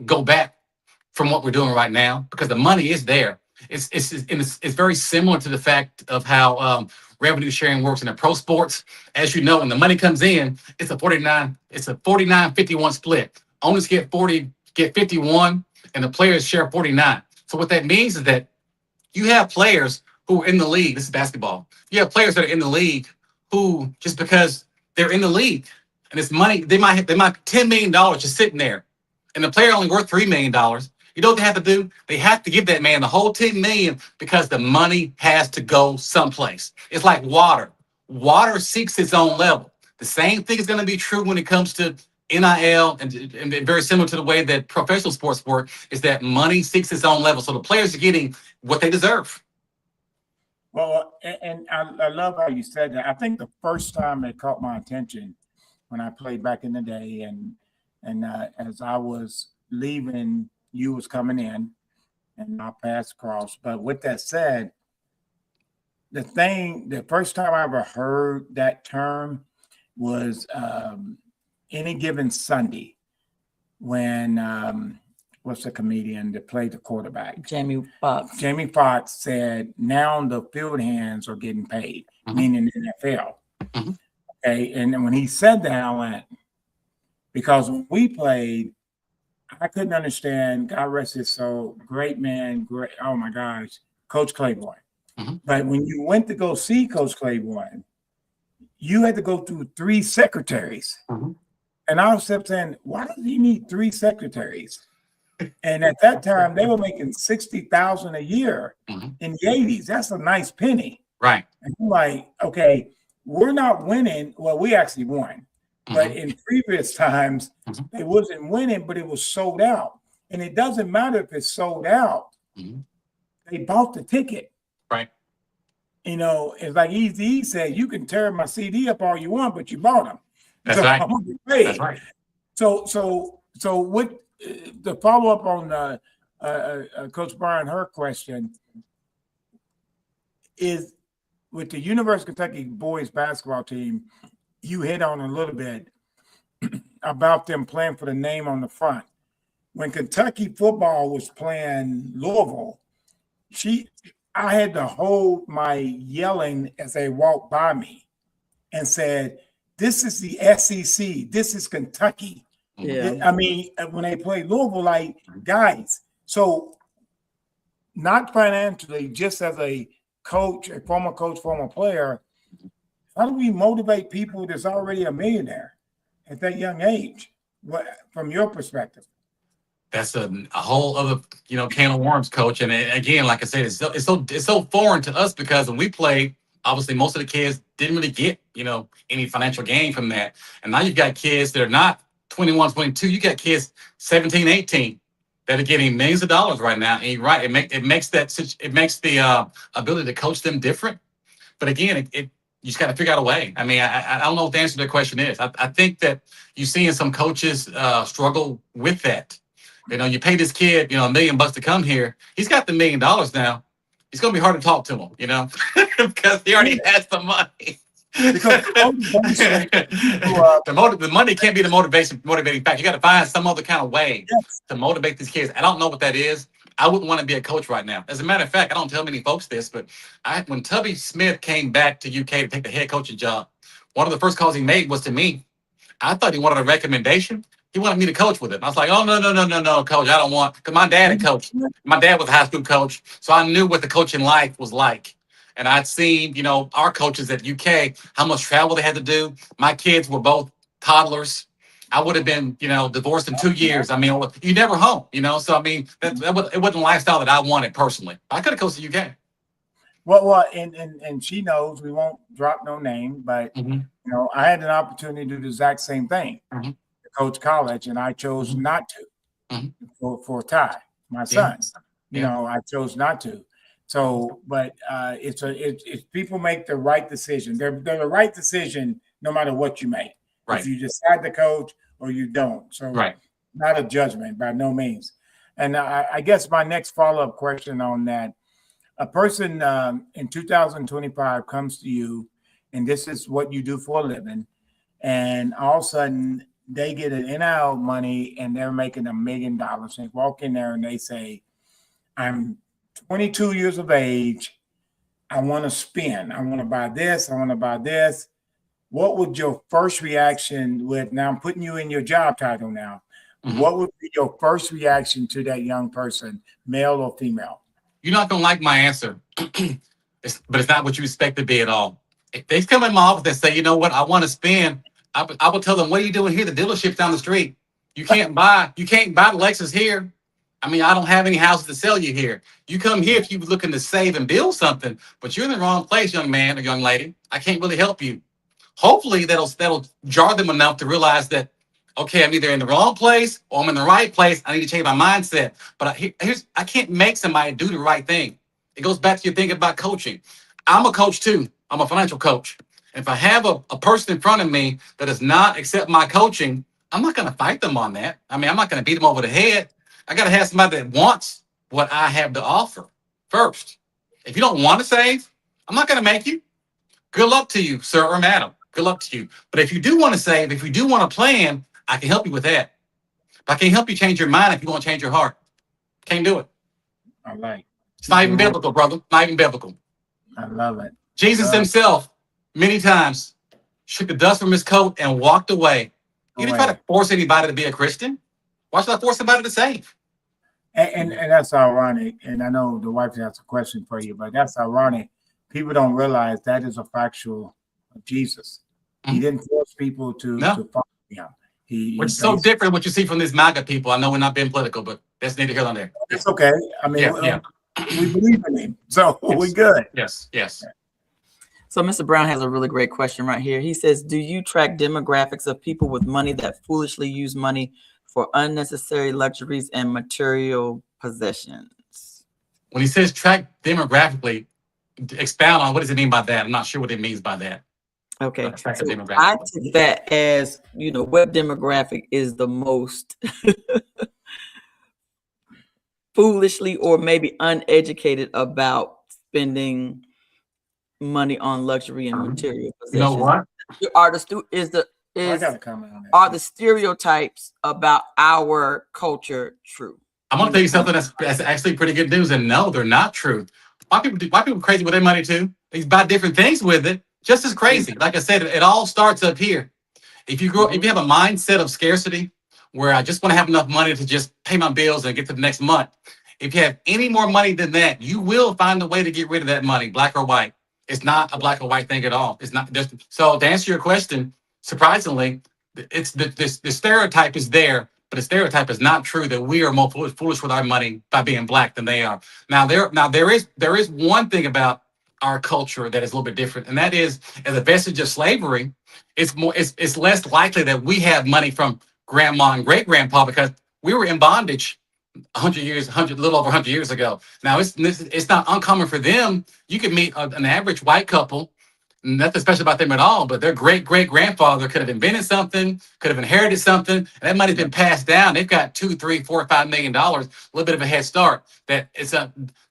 go back from what we're doing right now because the money is there. It's very similar to the fact of how revenue sharing works in the pro sports. As you know, when the money comes in, it's a 49-51 split. Owners get 51, and the players share 49. So what that means is that you have players who are in the league. This is basketball. You have players that are in the league who, just because they're in the league and it's money, they might be $10 million just sitting there, and the player only worth $3 million. You know what they have to do? They have to give that man the whole $10 million because the money has to go someplace. It's like water. Water seeks its own level. The same thing is going to be true when it comes to NIL, and very similar to the way that professional sports work, is that money seeks its own level. So the players are getting what they deserve. Well, and I love how you said that. I think the first time it caught my attention when I played back in the day, and as I was leaving, you was coming in, and I passed across. But with that said, the first time I ever heard that term was any given Sunday when what's the comedian that played the quarterback? Jamie Foxx. Jamie Foxx said, now the field hands are getting paid, meaning the NFL. Okay, and when he said that, I went, because when we played, I couldn't understand, God rest his soul, great man, great, oh my gosh, Coach Claiborne. But when you went to go see Coach Claiborne, you had to go through 3 secretaries And I was saying, why does he need 3 secretaries? And at that time, they were making $60,000 a year in the 80s. That's a nice penny. Right. And I'm like, okay, we're not winning. Well, we actually won. But in previous times, they wasn't winning, but it was sold out. And it doesn't matter if it's sold out. They bought the ticket. Right. You know, it's like Eazy said, you can tear my CD up all you want, but you bought them. That's so right. That's right. So what the follow up on Coach Brian, her question is with the University of Kentucky boys basketball team, you hit on a little bit about them playing for the name on the front. When Kentucky football was playing Louisville, I had to hold my yelling as they walked by me and said, this is the SEC. This is Kentucky. Yeah. I mean, when they played Louisville, like, guys, so not financially, just as a coach, former player, how do we motivate people that's already a millionaire at that young age? What, from your perspective? That's a whole other, can of worms, Coach. And again, like I said, it's so foreign to us because when we played, obviously most of the kids didn't really get, any financial gain from that. And now you've got kids that are not 21, 22. You got kids 17, 18 that are getting millions of dollars right now. And you're right, it makes the ability to coach them different. But again, you just got to figure out a way. I mean, I don't know what the answer to the question is. I think that you're seeing some coaches struggle with that. You pay this kid, $1 million to come here. He's got the $1 million now. It's going to be hard to talk to him, because he already has the money. Because the money can't be the motivating factor. You got to find some other kind of way to motivate these kids. I don't know what that is. I wouldn't want to be a coach right now. As a matter of fact, I don't tell many folks this, but when Tubby Smith came back to UK to take the head coaching job, one of the first calls he made was to me. I thought he wanted a recommendation. He wanted me to coach with him. I was like, oh, no, coach. I don't want, because my dad had coached. My dad was a high school coach, so I knew what the coaching life was like. And I'd seen, our coaches at UK, how much travel they had to do. My kids were both toddlers. I would have been, divorced in 2 years. I mean, you never home, So, I mean, it wasn't a lifestyle that I wanted personally. I could have coached the UK. Well, and she knows, we won't drop no name, but, I had an opportunity to do the exact same thing. Coach college, and I chose not to for Ty, my son. I chose not to. So, but it's people make the right decision. They're the right decision no matter what you make. Right. If you decide to coach or you don't. So, not a judgment by no means. And I guess my next follow-up question on that: a person in 2025 comes to you, and this is what you do for a living, and all of a sudden they get an NIL money and they're making $1 million. They walk in there and they say, I'm 22 years of age. I want to spend. I want to buy this. I want to buy this. What would your first reaction now I'm putting you in your job title now. What would be your first reaction to that young person, male or female? You're not going to like my answer, but it's not what you expect to be at all. If they come in my office and say, you know what, I want to spend, I will tell them, what are you doing here? The dealership's down the street. You can't buy the Lexus here. I mean, I don't have any houses to sell you here. You come here if you're looking to save and build something, but you're in the wrong place, young man or young lady. I can't really help you. Hopefully that'll jar them enough to realize that, okay, I'm either in the wrong place or I'm in the right place. I need to change my mindset. But I can't make somebody do the right thing. It goes back to your thinking about coaching. I'm a coach too. I'm a financial coach. If I have a person in front of me that does not accept my coaching, I'm not going to fight them on that. I mean, I'm not going to beat them over the head. I got to have somebody that wants what I have to offer first. If you don't want to save, I'm not going to make you. Good luck to you, sir or madam. Good luck to you. But if you do want to save, if you do want to plan, I can help you with that. But I can't help you change your mind if you want to change your heart. Can't do it. I like. It's not even biblical, brother. Not even biblical. I love it. Jesus himself, many times, shook the dust from his coat and walked away. He didn't try to force anybody to be a Christian. Why should I force somebody to save? And that's ironic. And I know the wife has a question for you, but that's ironic. People don't realize that is a factual of Jesus. He didn't force people to follow him. Which He is so based. different than what you see from these MAGA people. I know we're not being political, but that's neither here nor there. It's okay. I mean, Yeah. we believe in him, so we're good. Yes. So Mr. Brown has a really great question right here. He says, do you track demographics of people with money that foolishly use money for unnecessary luxuries and material possessions? When he says track demographically, expound on what does it mean by that? I'm not sure what it means by that. Okay. Track So demographic. I took that as, what demographic is the most foolishly or maybe uneducated about spending money on luxury and material possessions. You know what? I got a comment on that. Are the stereotypes about our culture true? I'm gonna tell you something that's actually pretty good news. And no, they're not true. Why people crazy with their money too? They buy different things with it, just as crazy. Like I said, it all starts up here. If you have a mindset of scarcity, where I just want to have enough money to just pay my bills and get to the next month, if you have any more money than that, you will find a way to get rid of that money, black or white. It's not a black or white thing at all. It's not. So to answer your question, surprisingly, it's the stereotype is there, but the stereotype is not true that we are more foolish with our money by being black than they are. Now there is one thing about our culture that is a little bit different, and that is, as a vestige of slavery, it's less likely that we have money from grandma and great grandpa because we were in bondage 100 little over 100 years ago. Now it's not uncommon for them. You can meet an average white couple, nothing special about them at all, but their great grandfather could have invented something, could have inherited something, and that money's been passed down. They've got $2, $3, $4, $5 million, a little bit of a head start. There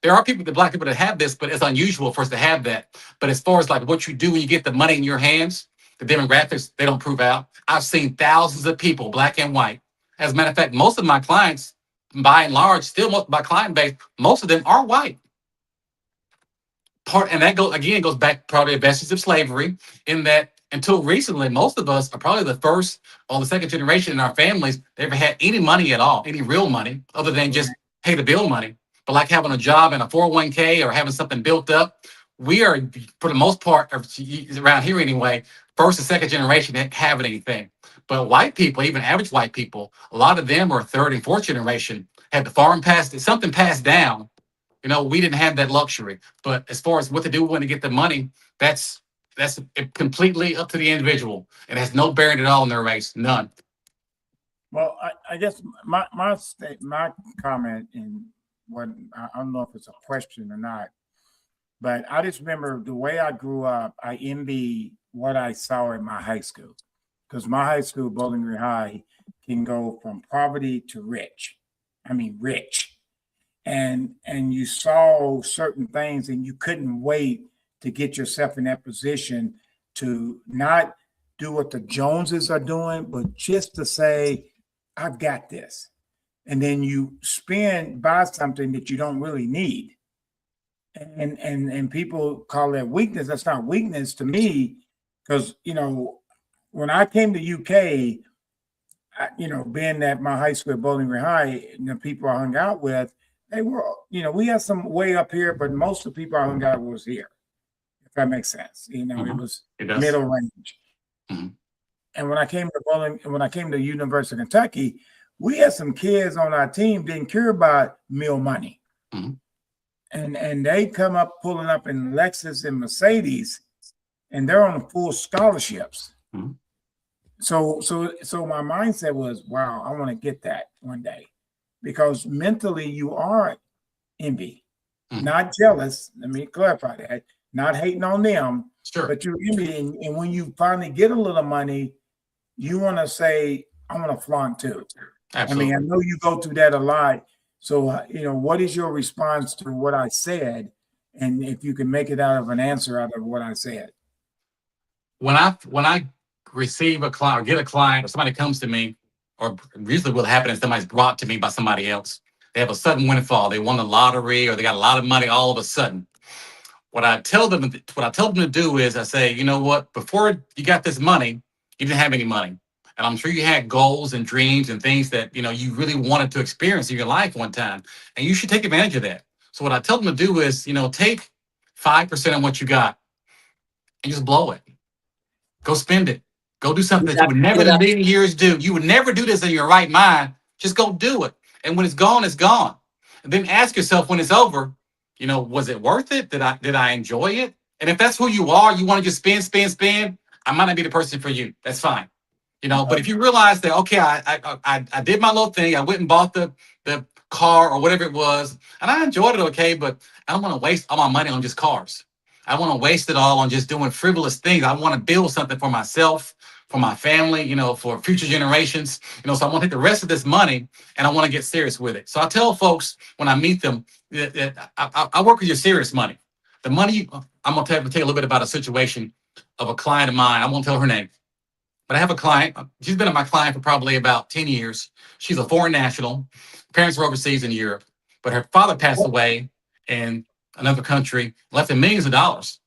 are black people that have this, but it's unusual for us to have that. But as far as like what you do when you get the money in your hands, the demographics, they don't prove out. I've seen thousands of people, black and white. As a matter of fact, most of my clients, by and large, still most of my client base, most of them are white. And that goes back probably a vestige of slavery, in that until recently, most of us are probably the first or the second generation in our families that ever had any money at all, any real money, other than just pay the bill money. But like having a job and a 401k or having something built up, we are, for the most part, around here anyway, first and second generation that having anything. But white people, even average white people, a lot of them are third and fourth generation, had the farm something passed down. We didn't have that luxury. But as far as what to do when to get the money, that's completely up to the individual. It has no bearing at all in their race, none. Well, I guess my comment, in what I don't know if it's a question or not, but I just remember the way I grew up. I envy what I saw in my high school, because my high school, Bowling Green High, can go from poverty to rich. I mean, rich. And you saw certain things, and you couldn't wait to get yourself in that position to not do what the Joneses are doing, but just to say, I've got this. And then you buy something that you don't really need. And people call that weakness. That's not weakness to me, because, when I came to UK, being at my high school at Bowling Green High, the people I hung out with, they were, we had some way up here, but most of the people I hung out was here, if that makes sense. It was middle range. Mm-hmm. And when I came to University of Kentucky, we had some kids on our team didn't care about meal money. Mm-hmm. And they come up pulling up in Lexus and Mercedes, and they're on full scholarships. Mm-hmm. So my mindset was, wow, I want to get that one day. Because mentally you are envy, not jealous. Let me clarify that. Not hating on them, sure. But you're envy. And when you finally get a little money, you want to say, I want to flaunt too. Absolutely. I mean, I know you go through that a lot. So, what is your response to what I said? And if you can make it out of an answer out of what I said. When I receive a client or get a client, or somebody comes to me, or usually what happens is somebody's brought to me by somebody else. They have a sudden windfall. They won the lottery, or they got a lot of money all of a sudden. What I tell them to do is I say, you know what? Before you got this money, you didn't have any money. And I'm sure you had goals and dreams and things that, you really wanted to experience in your life one time. And you should take advantage of that. So what I tell them to do is, take 5% of what you got and just blow it. Go spend it. Go do something that you would never in a million years do. You would never do this in your right mind. Just go do it. And when it's gone, it's gone. And then ask yourself when it's over, was it worth it? Did I enjoy it? And if that's who you are, you want to just spend, I might not be the person for you. That's fine. But if you realize that, okay, I did my little thing, I went and bought the car or whatever it was, and I enjoyed it, okay, but I don't want to waste all my money on just cars. I want to waste it all on just doing frivolous things. I want to build something for myself, for my family, for future generations. So I want to take the rest of this money and I want to get serious with it. So I tell folks when I meet them that I work with your serious money. The money, I'm going to tell you a little bit about a situation of a client of mine. I won't tell her name. But I have a client. She's been my client for probably about 10 years. She's a foreign national. Parents were overseas in Europe. But her father passed away in another country, left her millions of dollars.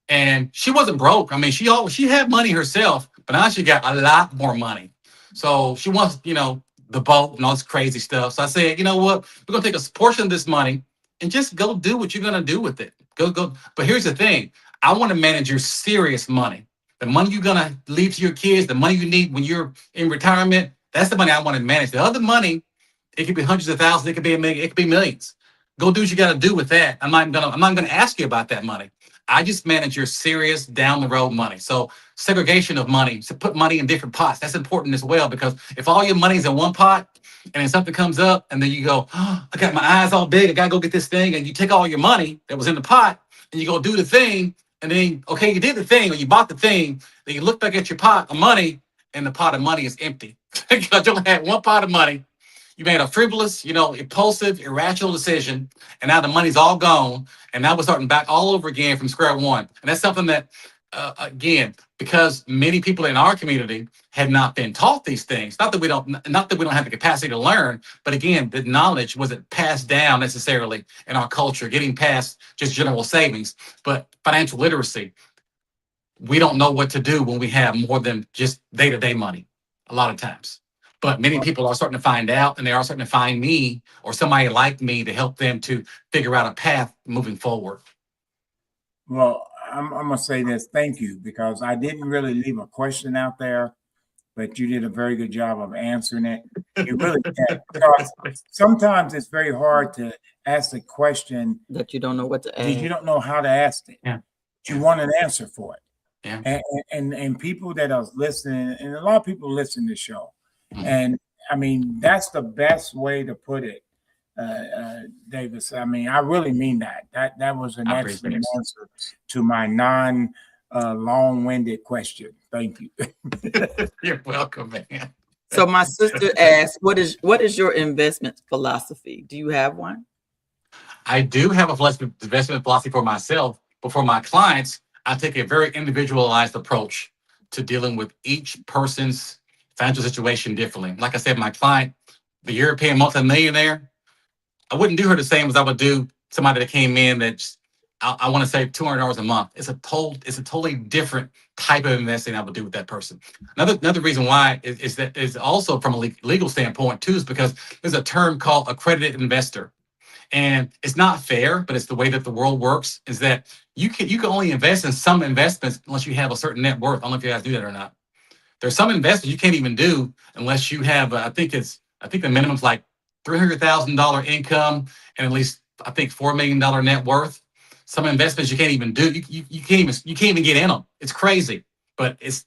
And she wasn't broke. I mean, she had money herself, but now she got a lot more money. So she wants, the boat and all this crazy stuff. So I said, you know what? We're going to take a portion of this money and just go do what you're going to do with it. Go. But here's the thing. I want to manage your serious money. The money you're going to leave to your kids, the money you need when you're in retirement, that's the money I want to manage. The other money, it could be hundreds of thousands, it could be a million, it could be millions. Go do what you got to do with that. I'm not going to ask you about that money. I just manage your serious down the road money. So segregation of money, so put money in different pots. That's important as well, because if all your money's in one pot and then something comes up and then you go, oh, I got my eyes all big, I got to go get this thing. And you take all your money that was in the pot and you go do the thing. And then, okay, you did the thing or you bought the thing. Then you look back at your pot of money and the pot of money is empty. Because you only had one pot of money. You made a frivolous, impulsive, irrational decision. And now the money's all gone. And now we're starting back all over again from square one. And that's something that, again, because many people in our community have not been taught these things. Not that we don't have the capacity to learn, but again, the knowledge wasn't passed down necessarily in our culture, getting past just general savings, but financial literacy. We don't know what to do when we have more than just day-to-day money a lot of times. But many people are starting to find out, and they are starting to find me or somebody like me to help them to figure out a path moving forward. Well, I'm going to say this. Thank you, because I didn't really leave a question out there, but you did a very good job of answering it. You really did. Because sometimes it's very hard to ask a question that you don't know what to ask. You don't know how to ask it. Yeah. You want an answer for it. Yeah. And people that are listening, and a lot of people listen to the show. Mm-hmm. And I mean, that's the best way to put it, Davis. I mean, I really mean that. That was an excellent answer to my long-winded question. Thank you. You're welcome, man. So my sister asked, what is your investment philosophy? Do you have one? I do have a investment philosophy for myself, but for my clients, I take a very individualized approach to dealing with each person's financial situation differently. Like I said, my client, the European multimillionaire, I wouldn't do her the same as I would do somebody that came in that I want to save $200 a month. It's a totally different type of investing I would do with that person. Another reason why is also from a legal standpoint too, is because there's a term called accredited investor. And it's not fair, but it's the way that the world works, is that you can only invest in some investments unless you have a certain net worth. I don't know if you guys do that or not. There's some investments you can't even do unless you have, I think the minimum's like $300,000 income and at least, I think, $4 million net worth. Some investments you can't even do. You can't even get in them. It's crazy, but it's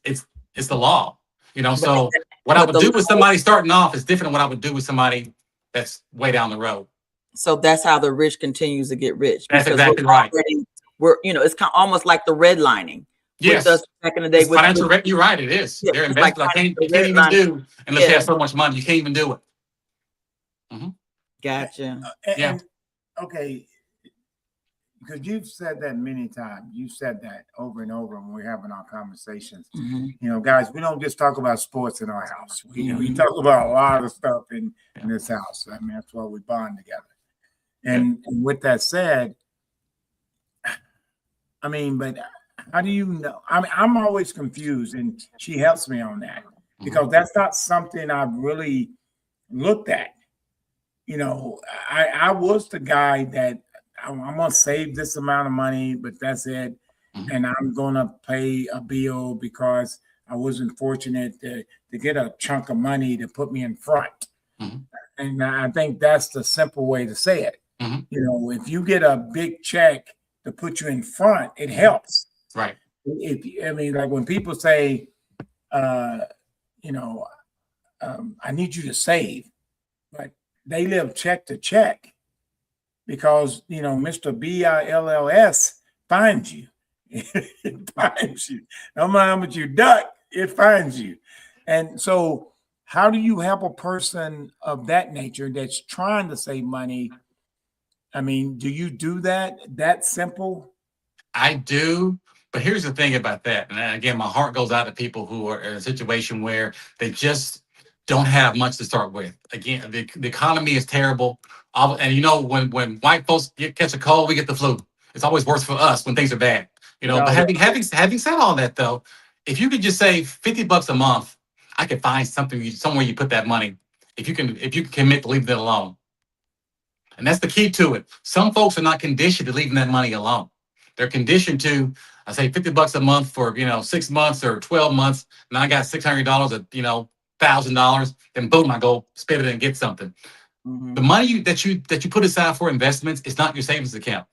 the law, So what I would do with somebody starting off is different than what I would do with somebody that's way down the road. So that's how the rich continues to get rich. That's exactly right. It's kind of almost like the redlining. Yes. With us back in the day. Financial, you're right. It is. Yeah, they're investors. Like you can't even do unless you have so much money. You can't even do it. Mm-hmm. Gotcha. And okay, because you've said that many times. You said that over and over when we're having our conversations. Mm-hmm. Guys, we don't just talk about sports in our house. We talk about a lot of stuff in this house. I mean, that's why we bond together. And with that said, I mean, but how do you know? I mean, I'm always confused, and she helps me on that because that's not something I've really looked at. I was the guy that I'm going to save this amount of money, but that's it. And I'm going to pay a bill because I wasn't fortunate to get a chunk of money to put me in front. Mm-hmm. And I think that's the simple way to say it. Mm-hmm. You know, if you get a big check to put you in front, it helps. Right. I mean, like when people say, you know, I need you to save, but they live check to check because, you know, Mr. BILLS finds you. It finds you. No matter how much you duck, it finds you. And so how do you help a person of that nature that's trying to save money? I mean, do you do that simple? I do. But here's the thing about that. And again, my heart goes out to people who are in a situation where they just don't have much to start with. Again, the economy is terrible. And you know, when white folks catch a cold, we get the flu. It's always worse for us when things are bad. You know, but having said all that though, if you could just save $50 a month, I could find something somewhere you put that money. If you can commit to leaving it alone. And that's the key to it. Some folks are not conditioned to leaving that money alone. They're conditioned to, I say $50 a month for, 6 months or 12 months. And I got $600 at, $1,000. Then boom, I go spend it and get something. Mm-hmm. The money that you put aside for investments is not your savings account.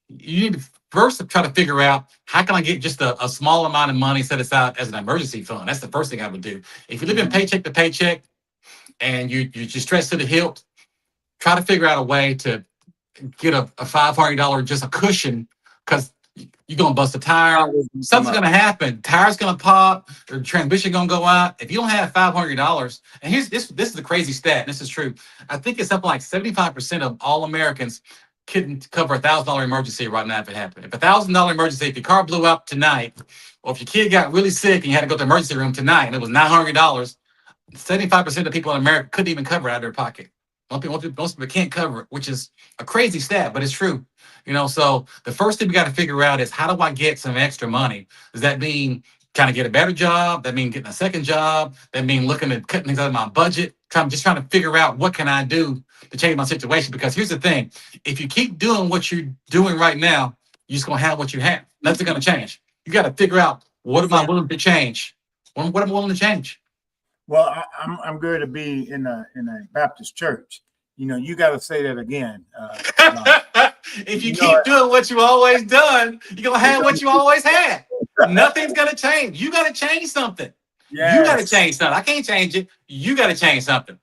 You need to first try to figure out how can I get just a small amount of money set aside as an emergency fund. That's the first thing I would do. If you live in paycheck to paycheck and you're just stressed to the hilt, try to figure out a way to get a $500 just a cushion, because you're gonna bust a tire. Something's gonna happen. Tire's gonna pop. Or transmission gonna go out. If you don't have $500, and here's this is a crazy stat. And this is true. I think it's something like 75% of all Americans couldn't cover $1,000 emergency right now if it happened. If $1,000 emergency, if your car blew up tonight, or if your kid got really sick and you had to go to the emergency room tonight, and it was $900, 75% of people in America couldn't even cover it out of their pocket. Most people can't cover it, which is a crazy stat, but it's true. So the first thing we got to figure out is, how do I get some extra money? Does that mean trying to get a better job? That mean getting a second job? That mean looking at cutting things out of my budget? I'm just trying to figure out what can I do to change my situation. Because here's the thing: if you keep doing what you're doing right now, you're just gonna have what you have. Nothing's gonna change. You got to figure out, what am I willing to change? What am I willing to change? Well, I'm good to be in a Baptist church. You got to say that again. If you keep doing what you always done, you're gonna have what you always had. Nothing's gonna change. You gotta change something. Yes. You gotta change something. I can't change it. You gotta change something.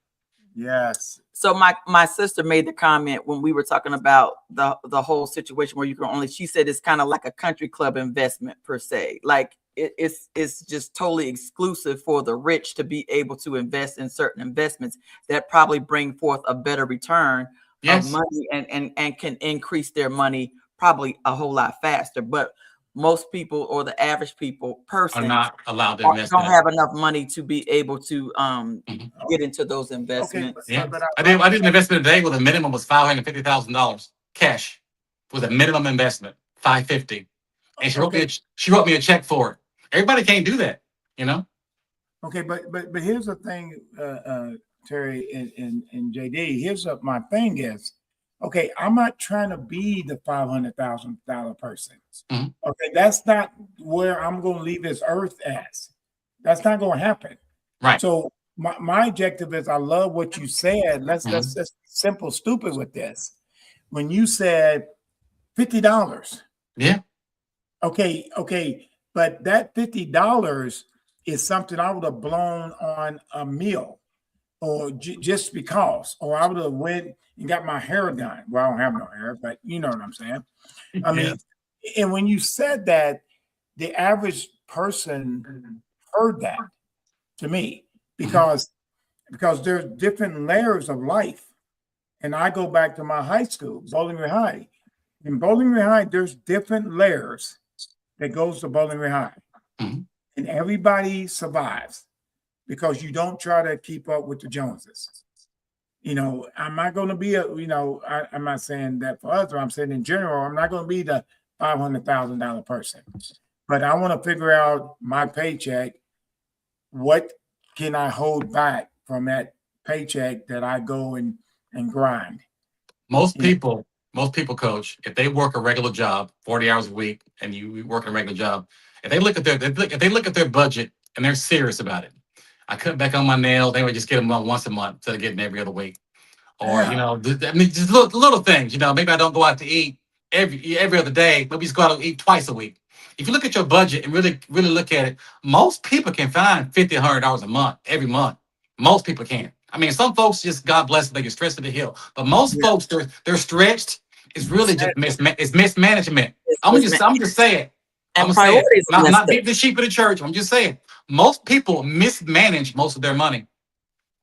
Yes. So my sister made the comment when we were talking about the whole situation where you can only, she said it's kind of like a country club investment per se. Like it's just totally exclusive for the rich to be able to invest in certain investments that probably bring forth a better return of money and can increase their money probably a whole lot faster. But most people, or the average person, are not allowed to invest. Don't have enough money to be able to get into those investments. Okay, yeah. I did an investment today with a minimum was $550,000 cash. Was a minimum investment, $550,000, and she wrote me a check for it. Everybody can't do that, Okay, but here's the thing, Terry and JD. Here's what my thing is. Okay, I'm not trying to be the $500,000 person. Mm-hmm. Okay, that's not where I'm going to leave this earth as. That's not going to happen. Right. So my objective is, I love what you said. Let's simple stupid with this. When you said $50. Yeah. Okay. But that $50 is something I would have blown on a meal, or just because, or I would have went and got my hair done. Well, I don't have no hair, but you know what I'm saying. I mean, and when you said that, the average person heard that to me, because there's different layers of life. And I go back to my high school, Bowling Green High. In Bowling Green High, there's different layers that goes to Bowling Green High. Mm-hmm. And everybody survives because you don't try to keep up with the Joneses. I'm not going to be I'm not saying that for us, I'm saying in general, I'm not going to be the $500,000 person. But I want to figure out my paycheck. What can I hold back from that paycheck that I go and grind? Most people, Coach, if they work a regular job, 40 hours a week, and you work a regular job, if they look at their budget and they're serious about it. I cut back on my nails. They would just get them once a month instead of getting every other week. Or, Yeah. I mean, just little things, maybe I don't go out to eat every other day. Maybe just go out and eat twice a week. If you look at your budget and really, really look at it, most people can find $50, $100 a month, every month. Most people can. I mean, some folks just, God bless them, they get stressed to the hill. But most Yeah. folks, they're stretched. It's really just it's mismanagement. It's I'm misman- just saying. I'm and gonna say it. priorities are Not messed up. beat the sheep of the church. I'm just saying. Most people mismanage most of their money.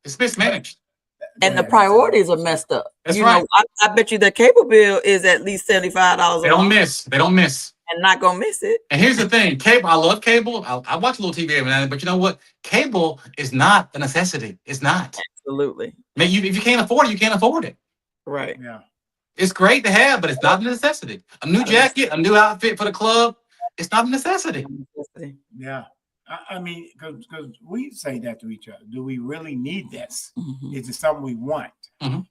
It's mismanaged. And the priorities are messed up. That's right. I bet you the cable bill is at least $75 They a don't month miss. They don't miss. and not gonna miss it. And here's the thing, cable. I love cable. I watch a little TV every now, but you know what? Cable is not a necessity. It's not. Absolutely. Man, if you can't afford it, you can't afford it. Right. Yeah. It's great to have, but it's not a necessity. A new jacket, a new outfit for the club, it's not a necessity. Yeah. I mean, because we say that to each other. Do we really need this? Mhm. Is it something we want? Mhm.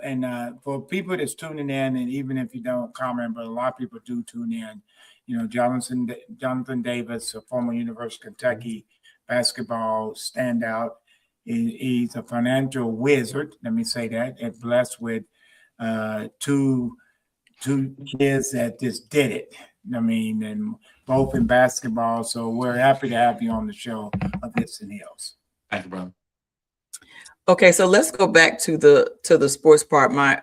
And for people that's tuning in, and even if you don't comment, but a lot of people do tune in. Johnathon Davis, a former University of Kentucky basketball standout. He's a financial wizard. Let me say that. And blessed with two kids that just did it. I mean, and both in basketball. So we're happy to have you on the show of Hits and Heels. Thank you, brother. Okay, so let's go back to the sports part. My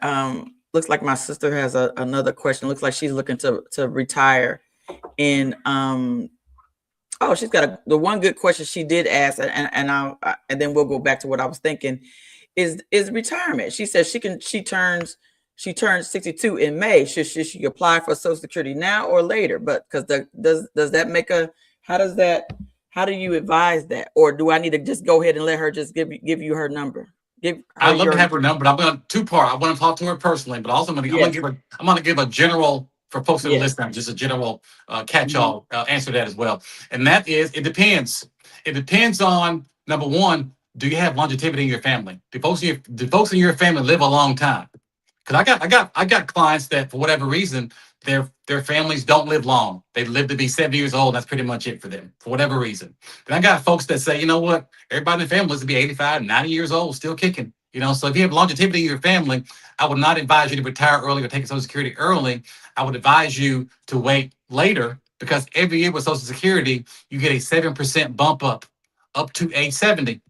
looks like my sister has another question. Looks like she's looking to retire. And she's got the one good question she did ask, and then we'll go back to what I was thinking. Is retirement? She says she turns 62 in May. Should she apply for Social Security now or later? But because does that make how do you advise that? Or do I need to just go ahead and let her just give you her number? I'd love to have her number, but I'm going to two-part. I want to talk to her personally, but also I'm going to give a general, for folks that are listening, just a general catch-all answer to that as well. And that is, it depends. It depends on, number one, do you have longevity in your family? Do folks in your family live a long time? Because I got clients that, for whatever reason, their families don't live long. They live to be 70 years old. And that's pretty much it for them, for whatever reason. Then I got folks that say, you know what? Everybody in the family lives to be 85, 90 years old, still kicking. So if you have longevity in your family, I would not advise you to retire early or take Social Security early. I would advise you to wait later, because every year with Social Security, you get a 7% bump up to age 70.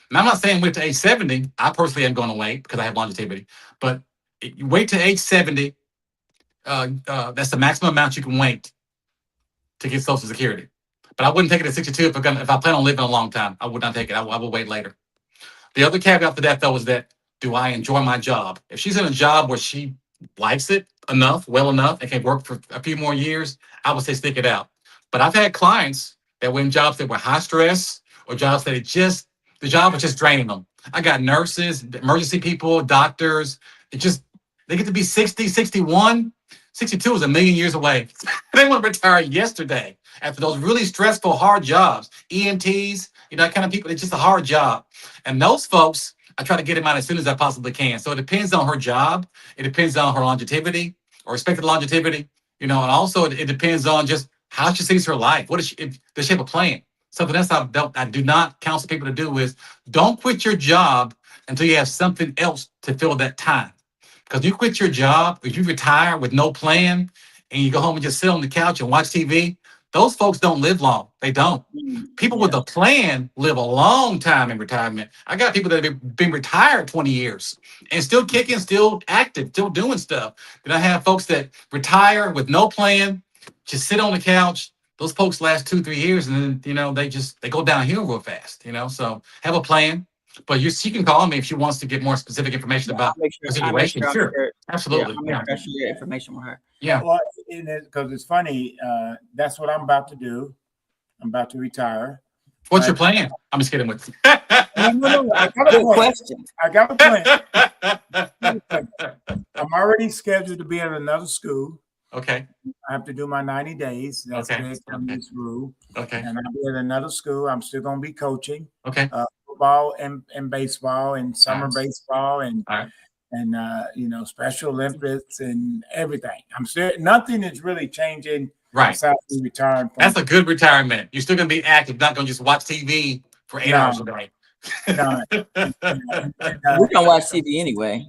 And I'm not saying wait to age 70. I personally am going to wait because I have longevity. But you wait to age 70. That's the maximum amount you can wait to get Social Security. But I wouldn't take it at 62 if I plan on living a long time. I would not take it. I will wait later. The other caveat to that, though, is that, do I enjoy my job? If she's in a job where she likes it well enough, and can work for a few more years, I would say stick it out. But I've had clients that were in jobs that were high stress, or jobs that the job was just draining them. I got nurses, emergency people, doctors. They get to be 60, 61. 62 is a million years away. They want to retire yesterday after those really stressful, hard jobs. EMTs, that kind of people, it's just a hard job. And those folks, I try to get them out as soon as I possibly can. So it depends on her job. It depends on her longevity or expected longevity, and also it depends on just how she sees her life. Does she have a plan? Something else I do not counsel people to do is, don't quit your job until you have something else to fill that time. Because you quit your job, if you retire with no plan, and you go home and just sit on the couch and watch TV, those folks don't live long. They don't. People with a plan live a long time in retirement. I got people that have been retired 20 years and still kicking, still active, still doing stuff. Then I have folks that retire with no plan, just sit on the couch. Those folks last 2-3 years, and then they go downhill real fast. So have a plan. But she can call me if she wants to get more specific information about the situation. Sure, absolutely. I'll make sure I share information with her. Yeah. Well, because it's funny, that's what I'm about to do. I'm about to retire. What's your plan? I'm just kidding with you. No. I got a question. I got a plan. I'm already scheduled to be at another school. Okay. I have to do my 90 days. That's this rule. Okay. And I'll be at another school. I'm still going to be coaching. Okay. Football and baseball and summer baseball and Special Olympics and everything. Nothing is really changing Right. besides me retiring from. That's a good retirement. You're still going to be active, not going to just watch TV for 8 hours a day. No. We don't watch TV anyway.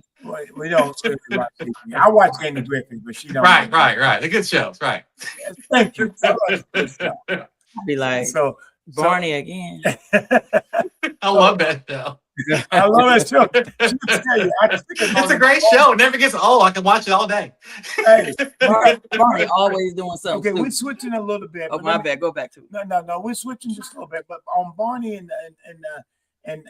We don't really watch TV. I watch Andy Griffith, but she don't. Right. The good shows, right. Thank you. I'll be like, So Barney again. I love that show. I love that show. Tell you, It's a great show. It never gets old. I can watch it all day. Hey, Barney always doing something. okay, stupid. we're switching a little bit. Oh, my bad. Go back to it. No. We're switching just a little bit. But on Barney and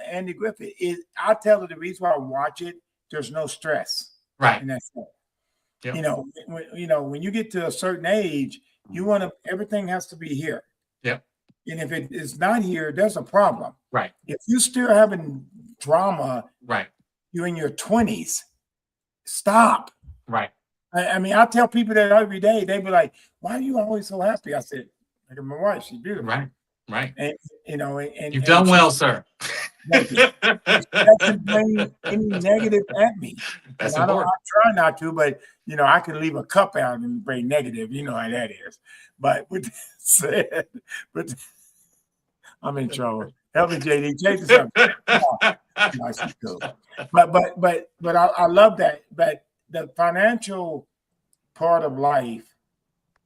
Andy Griffith, I tell her the reason why I watch it. There's no stress. Right. And that's it. Yep. When you get to a certain age, you want to. Everything has to be here. Yep. And if it is not here, there's a problem. Right. If you're still having drama, right, you're in your 20s, stop. Right. I mean, I tell people that every day. They be like, "Why are you always so happy?" I said, "Look at my wife; she's beautiful." Right. And and you've done well, sir. Doesn't bring any negative at me. That's important. I try not to, but I can leave a cup out and bring negative. You know how that is. But with that said, I'm in trouble. Help me, JD. Take this up. Nice, cool. But I love that. But the financial part of life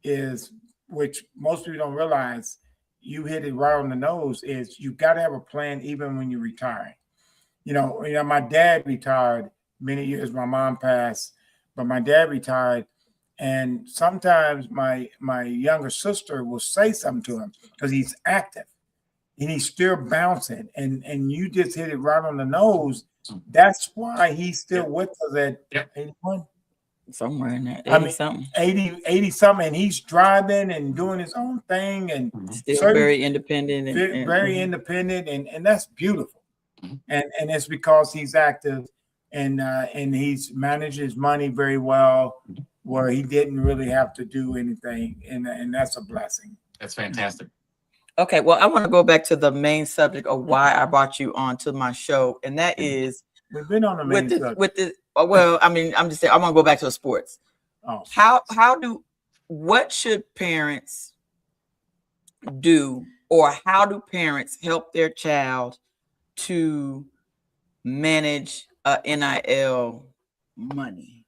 is, which most people don't realize, you hit it right on the nose, is you got to have a plan even when you're retiring. My dad retired many years. My mom passed, but my dad retired. And sometimes my younger sister will say something to him because he's active and he's still bouncing. And you just hit it right on the nose. That's why he's still with us at 81. Somewhere in there, 80 something. 80 something, and he's driving and doing his own thing and still very independent and very independent, and that's beautiful. And it's because he's active and he's managed his money very well, where he didn't really have to do anything, and that's a blessing. That's fantastic. Okay, well, I want to go back to the main subject of why I brought you on to my show, and that is we've been on the main subject. Well, I mean, I'm just saying, I want to go back to the sports. Oh. What should parents do, or how do parents help their child to manage NIL money?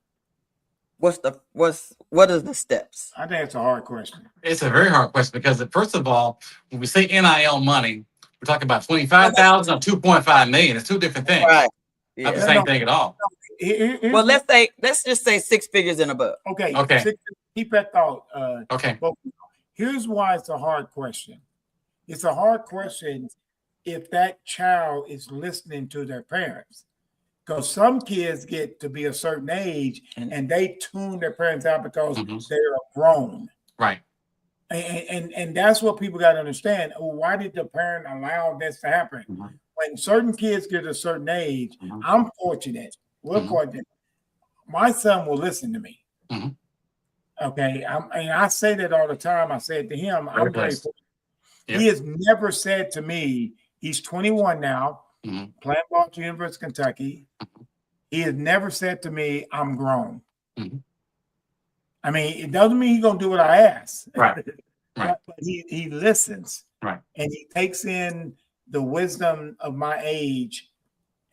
What are the steps? I think it's a hard question. It's a very hard question because, first of all, when we say NIL money, we're talking about 25,000 or 2.5 million. It's two different things. Right. Not the same thing at all. Well, let's just say 6 figures and above. Okay. Keep that thought. Okay. But here's why it's a hard question. It's a hard question if that child is listening to their parents. Because some kids get to be a certain age and they tune their parents out because they're grown. Right. And that's what people got to understand. Why did the parent allow this to happen? When certain kids get a certain age, I'm fortunate. We're fortunate. My son will listen to me. Okay. I say that all the time. I say it to him. I'm very fortunate. Yep. He has never said to me, he's 21 now, playing ball at the University of Kentucky. He has never said to me, I'm grown. I mean, it doesn't mean he's going to do what I ask. Right. But he listens. Right. And he takes in the wisdom of my age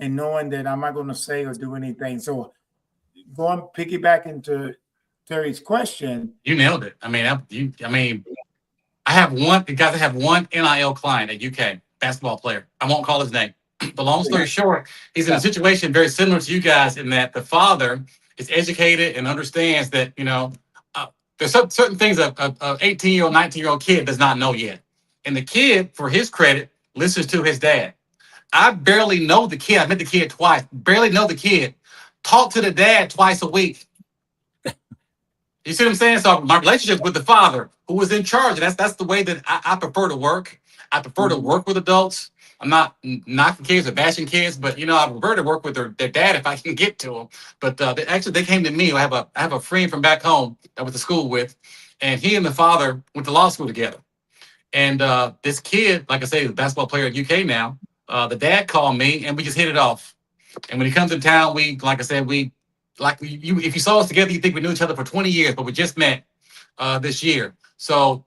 and knowing that I'm not going to say or do anything. So going piggyback into Terry's question. You nailed it. I have one NIL client at UK, basketball player. I won't call his name. But long story short, he's in a situation very similar to you guys in that the father is educated and understands that, there's certain things a 18-year-old, 19-year-old kid does not know yet. And the kid, for his credit, listens to his dad. I barely know the kid. I met the kid twice. Barely know the kid. Talk to the dad twice a week. You see what I'm saying? So my relationship with the father, who was in charge, and that's the way that I prefer to work. I prefer to work with adults. I'm not knocking kids or bashing kids, but I prefer to work with their dad if I can get to them. But they came to me. I have a friend from back home that I went to school with, and he and the father went to law school together. And this kid, like I say, is a basketball player at UK now. The dad called me, and we just hit it off. And when he comes in town, if you saw us together, you think we knew each other for 20 years, but we just met. this year. So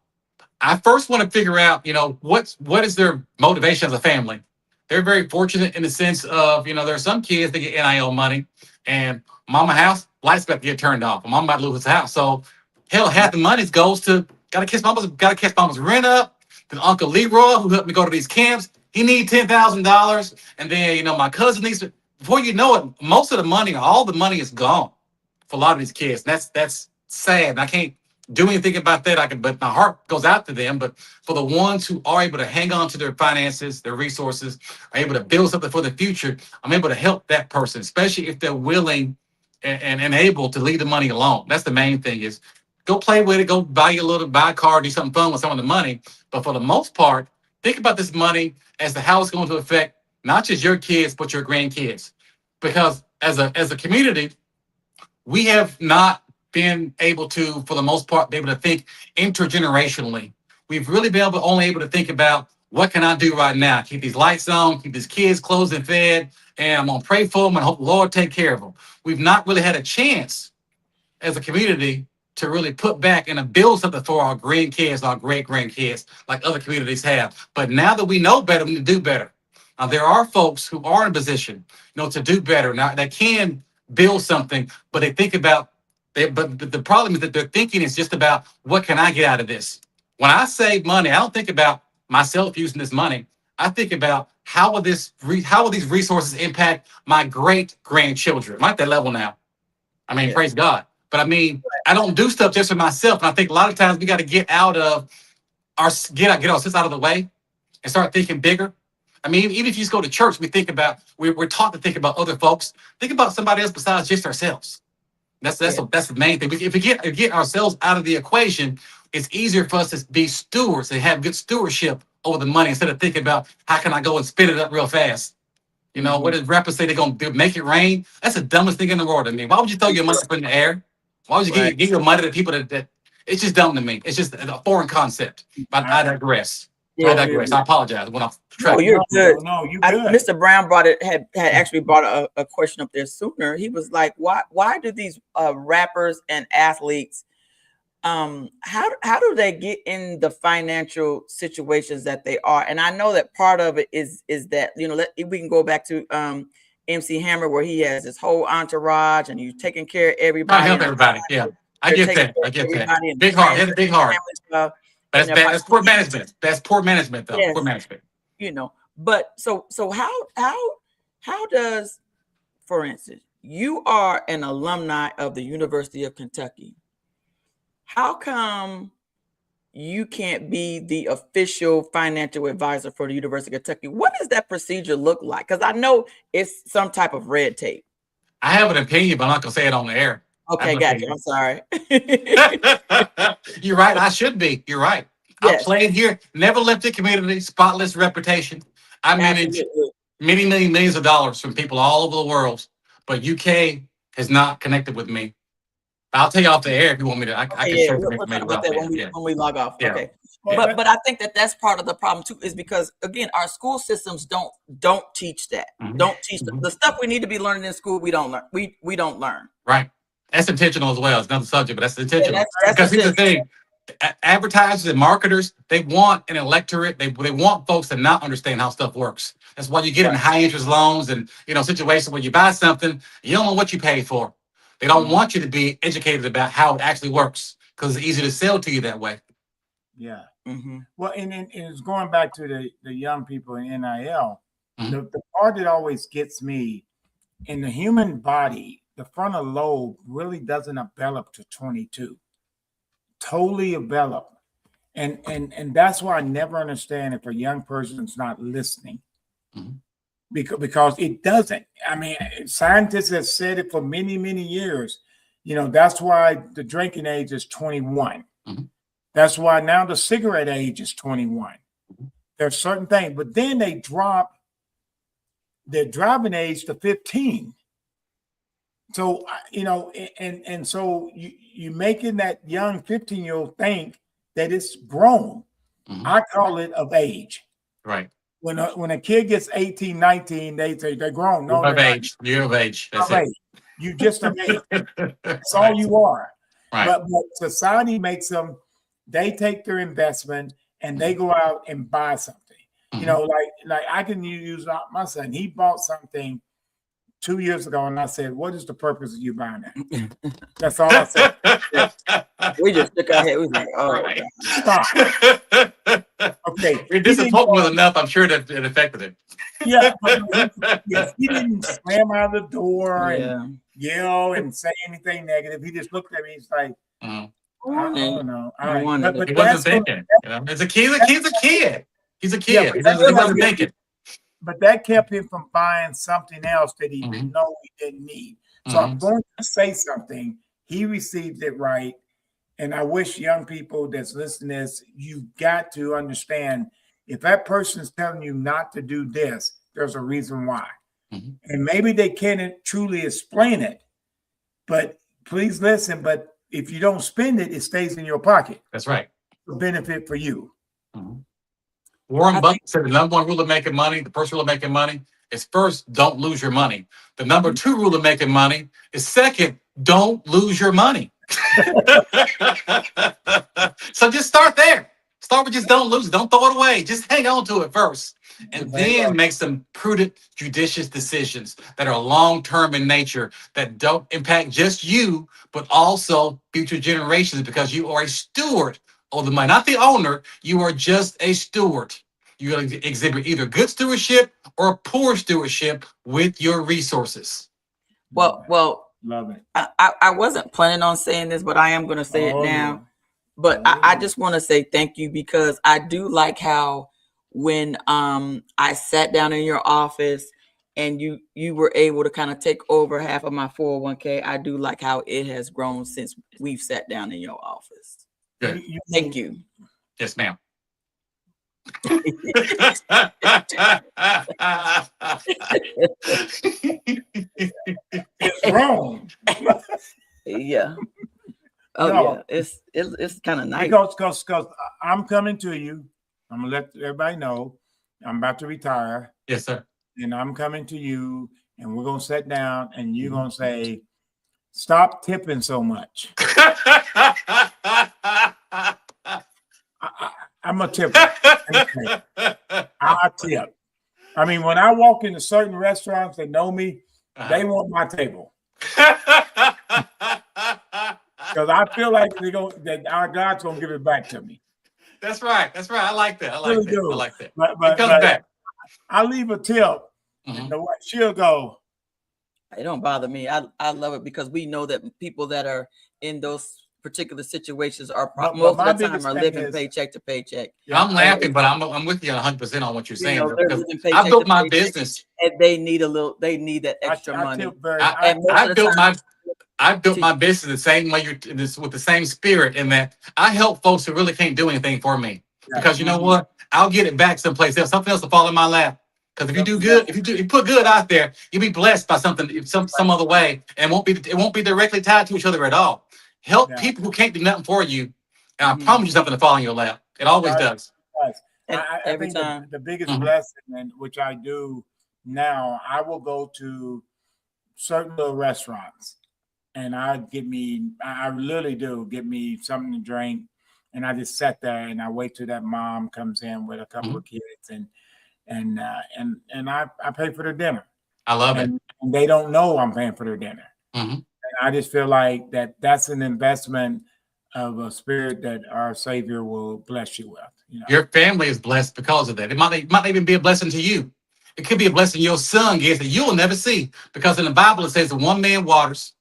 I first want to figure out, what is their motivation as a family. They're very fortunate in the sense of, there are some kids that get NIL money, and mama house lights about to get turned off. Mom about to lose his house. So hell, half the money goes to gotta catch mama's rent up. Then Uncle Leroy, who helped me go to these camps, he needs $10,000. And then, my cousin needs to, before you know it, most of the money, all the money is gone for a lot of these kids. That's sad. I can't do anything about that. But my heart goes out to them. But for the ones who are able to hang on to their finances, their resources, are able to build something for the future, I'm able to help that person, especially if they're willing and able to leave the money alone. That's the main thing is go play with it, go buy a car, do something fun with some of the money. But for the most part, think about this money as to how it's going to affect not just your kids, but your grandkids. Because as a community, we have not been able to, for the most part, be able to think intergenerationally. We've really been only able to think about what can I do right now? Keep these lights on, keep these kids clothed and fed, and I'm gonna pray for them and hope the Lord take care of them. We've not really had a chance as a community to really put back and to build something for our grandkids, our great grandkids, like other communities have. But now that we know better, we need to do better. There are folks who are in a position, to do better now that can build something, but they think about but the problem is that their thinking is just about what can I get out of this. When I save money, I don't think about myself using this money. I think about how will these resources impact my great grandchildren. I'm at that level now. I mean, praise God. But I mean, I don't do stuff just for myself. And I think a lot of times we got to get ourselves out of the way and start thinking bigger. I mean, even if you just go to church, we're taught to think about other folks. Think about somebody else besides just ourselves. That's the main thing. If we get ourselves out of the equation, it's easier for us to be stewards and have good stewardship over the money instead of thinking about how can I go and spit it up real fast. What did rappers say they're gonna do? Make it rain? That's the dumbest thing in the world to me. Why would you throw your money up in the air? Why would you give your money to people that it's just dumb to me. It's just a foreign concept. But I digress. I apologize. Went off track. Oh, you're good. No, you good. Mr. Brown had actually brought a question up there sooner. He was like, why do these rappers and athletes how do they get in the financial situations that they are? And I know that part of it is that, we can go back to MC Hammer, where he has his whole entourage and he's taking care of everybody. I help everybody. Yeah, I get that. Big heart. He has a big heart. That's bad. That's poor management. That's poor management, though. Yes. Poor management. But so how does, for instance, you are an alumni of the University of Kentucky. How come you can't be the official financial advisor for the University of Kentucky? What does that procedure look like? Because I know it's some type of red tape. I have an opinion, but I'm not going to say it on the air. Okay, gotcha. I'm sorry. You're right. I should be. You're right. Yes. I played here, never left the community, spotless reputation. I managed millions of dollars from people all over the world, but UK has not connected with me. I'll tell you off the air if you want me to. I can share some information about that when we log off. Yeah. Okay. But I think that's part of the problem too, is because again, our school systems don't teach that. Mm-hmm. Don't teach the stuff we need to be learning in school. We don't learn. We don't learn. Right. That's intentional as well. It's another subject, but that's intentional. Because here's the thing. Advertisers and marketers, they want an electorate. They want folks to not understand how stuff works. That's why you get in high interest loans and situations where you buy something, you don't know what you paid for. They don't want you to be educated about how it actually works because it's easy to sell to you that way. Yeah. Mm-hmm. Well, and it's going back to the young people in NIL. Mm-hmm. The part that always gets me, in the human body, the frontal lobe really doesn't develop to 22. Totally develop. And that's why I never understand if a young person's not listening. Mm-hmm. Because it doesn't. I mean, scientists have said it for many, many years. That's why the drinking age is 21. Mm-hmm. That's why now the cigarette age is 21. Mm-hmm. There's certain things, but then they drop their driving age to 15. So, and so you making that young 15-year-old think that it's grown. Mm-hmm. I call it of age. Right. When a kid gets 18, 19, they say they're grown. No, You're of age. You're of age. That's it. You just of age. That's all you are. Right. But society makes them, they take their investment and they go out and buy something. You know, like I can use my son. He bought something 2 years ago, and I said, "What is the purpose of you buying that?" That's all I said. We just shook our head. We was like, "Oh, Right. stop." Okay, You're disappointed with enough. I'm sure that it affected him. Yeah, he didn't slam out the door yeah." and yell and say anything negative. He just looked at me. He's like, I don't know. All right. But He wasn't thinking. You know? It's a kid. He's a kid. He's a kid. Yeah, He wasn't thinking. But that kept him from buying something else that he didn't know he didn't need. So I'm going to say something. He received it right. And I wish young people that's listening to this, you've got to understand, if that person is telling you not to do this, there's a reason why. And maybe they can't truly explain it. But please listen. But if you don't spend it, it stays in your pocket. That's right. It's a benefit for you. Warren Buffett said the number one rule of making money, the first rule of making money, is first, don't lose your money. The number two rule of making money is second, don't lose your money. So just start there. Start with just don't lose it. Don't throw it away. Just hang on to it first. And then make some prudent, judicious decisions that are long-term in nature, that don't impact just you, but also future generations, because you are a steward of the money, not the owner. You are just a steward. You're going to exhibit either good stewardship or poor stewardship with your resources. Well, love it. I wasn't planning on saying this, but I am going to say it now. Yeah. But I just want to say thank you, because I do like how when I sat down in your office and you were able to kind of take over half of my 401k. I do like how it has grown since we've sat down in your office. Good. Thank you. Yes, ma'am. It's wrong. Yeah. Oh, No. yeah. It's kind of nice. Because I'm coming to you. I'm gonna let everybody know I'm about to retire. Yes, sir. And I'm coming to you, and we're gonna sit down, and you're gonna say, "Stop tipping so much." I'm a tipper. I tip. I mean, when I walk into certain restaurants that know me, they want my table. Because I feel like that our God's gonna give it back to me. That's right. That's right. I like that. I like Really that. do. I like that. But It comes back. I leave a tip, and she'll go. It don't bother me. I love it, because we know that people that are in those particular situations are most of the time are living paycheck to paycheck. Yeah, I'm laughing, but I'm with you 100% on what you're saying. They're Because living I paycheck built to my paycheck, business. and they need that extra money. I built my business the same way with the same spirit, in that I help folks who really can't do anything for me. Because you know what? I'll get it back someplace else. Something else will fall in my lap. Because if you do good, if you put good out there, you'll be blessed by something, some other way, and it won't be directly tied to each other at all. Help people who can't do nothing for you, and I promise you something to fall in your lap. It always does. I think time. The biggest blessing, and which I do now, I will go to certain little restaurants, and I literally do get me something to drink, and I just sit there and I wait till that mom comes in with a couple of kids, and I pay for their dinner. I love it. And they don't know I'm paying for their dinner. And I just feel like that's an investment of a spirit that our Savior will bless you with. You know? Your family is blessed because of that. It might even be a blessing to you. It could be a blessing your son gets that you will never see, because in the Bible it says that one man waters,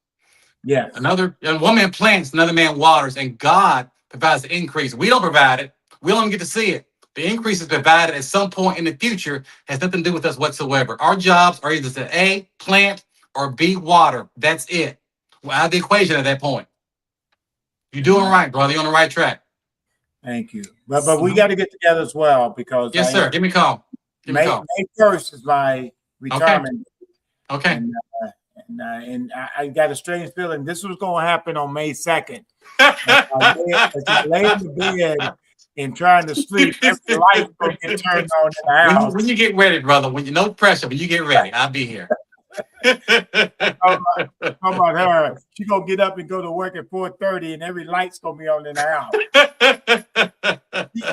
one man plants, another man waters, and God provides the increase. We don't provide it. We don't even get to see it. The increase is provided at some point in the future, has nothing to do with us whatsoever. Our jobs are either to A, plant, or B, water. That's it. We're out of the equation at that point. You're doing right, brother. You're on the right track. Thank you. But we got to get together as well, because yes, sir. Give me a call. May 1st is my retirement. Okay. And I got a strange feeling this was going to happen on May 2nd. As I lay in the bed and trying to sleep, every light will get turned on in the house. When you get ready, brother, no pressure, when you get ready, I'll be here. Talking about her. She gonna get up and go to work at 4:30, and every light's gonna be on in the house.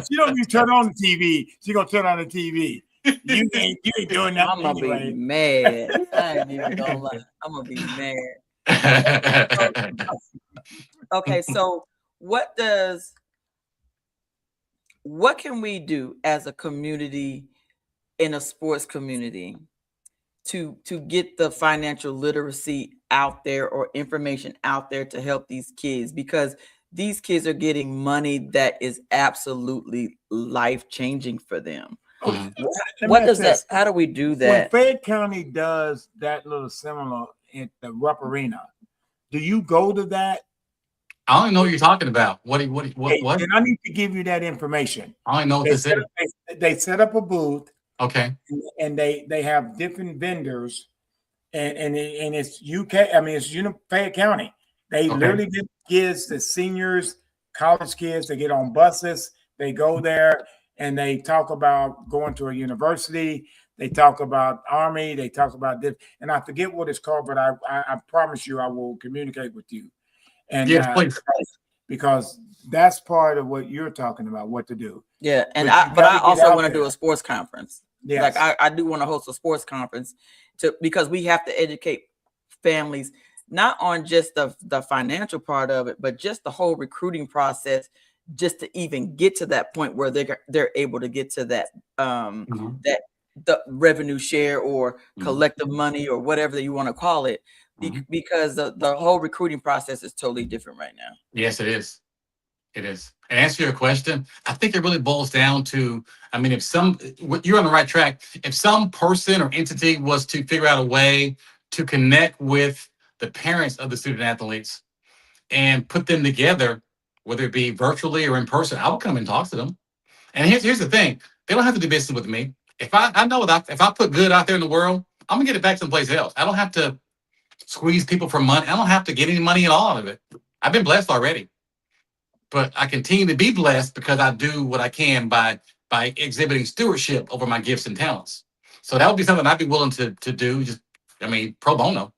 She don't even turn on the TV. She gonna turn on the TV. You ain't doing nothing. I'm gonna anyway. be mad. I ain't even gonna lie. I'm gonna be mad. Okay, so what can we do as a community in a sports community to get the financial literacy out there or information out there to help these kids? Because these kids are getting money that is absolutely life-changing for them. What does that? How do we do that? When Fayette County does that little seminar at the Rupp Arena, do you go to that? I don't know what you're talking about. What? And I need to give you that information. I don't know what this is. They set up a booth. Okay. And they have different vendors, and it's UK. I mean, it's Fayette County. They literally get kids, the seniors, college kids. They get on buses. They go there and they talk about going to a university. They talk about Army. They talk about this, and I forget what it's called, but I promise you, I will communicate with you. And yes, please. Because that's part of what you're talking about, what to do. Yeah, and I also want to do a sports conference. Yes. Like I do want to host a sports conference because we have to educate families not on just the financial part of it, but just the whole recruiting process, just to even get to that point where they're able to get to that that the revenue share or collective money or whatever you want to call it. Because the whole recruiting process is totally different right now. Yes, it is. It is. And answer your question, I think it really boils down to, I mean, you're on the right track. If some person or entity was to figure out a way to connect with the parents of the student athletes and put them together, whether it be virtually or in person, I would come and talk to them. And here's the thing. They don't have to do business with me. If I know that if I put good out there in the world, I'm gonna get it back someplace else. I don't have to squeeze people for money. I don't have to get any money at all out of it. I've been blessed already. But I continue to be blessed because I do what I can by exhibiting stewardship over my gifts and talents. So that would be something I'd be willing to do, just, pro bono.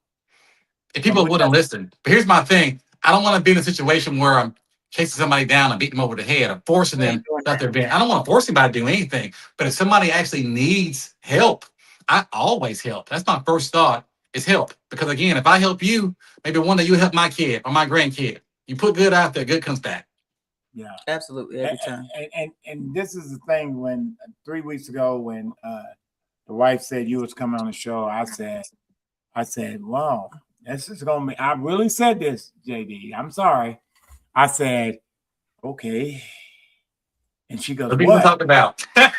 If people wouldn't listen. But here's my thing. I don't want to be in a situation where I'm chasing somebody down and beating them over the head or forcing them out their bed. I don't want to force anybody to do anything. But if somebody actually needs help, I always help. That's my first thought, is help. Because again, if I help you, maybe one day you help my kid or my grandkid. You put good out there, good comes back. Yeah, absolutely, every time. And this is the thing. When 3 weeks ago, when the wife said you was coming on the show, I said, wow, this is gonna be. I really said this, JD. I'm sorry. I said, okay. And she goes, what are you talking about? I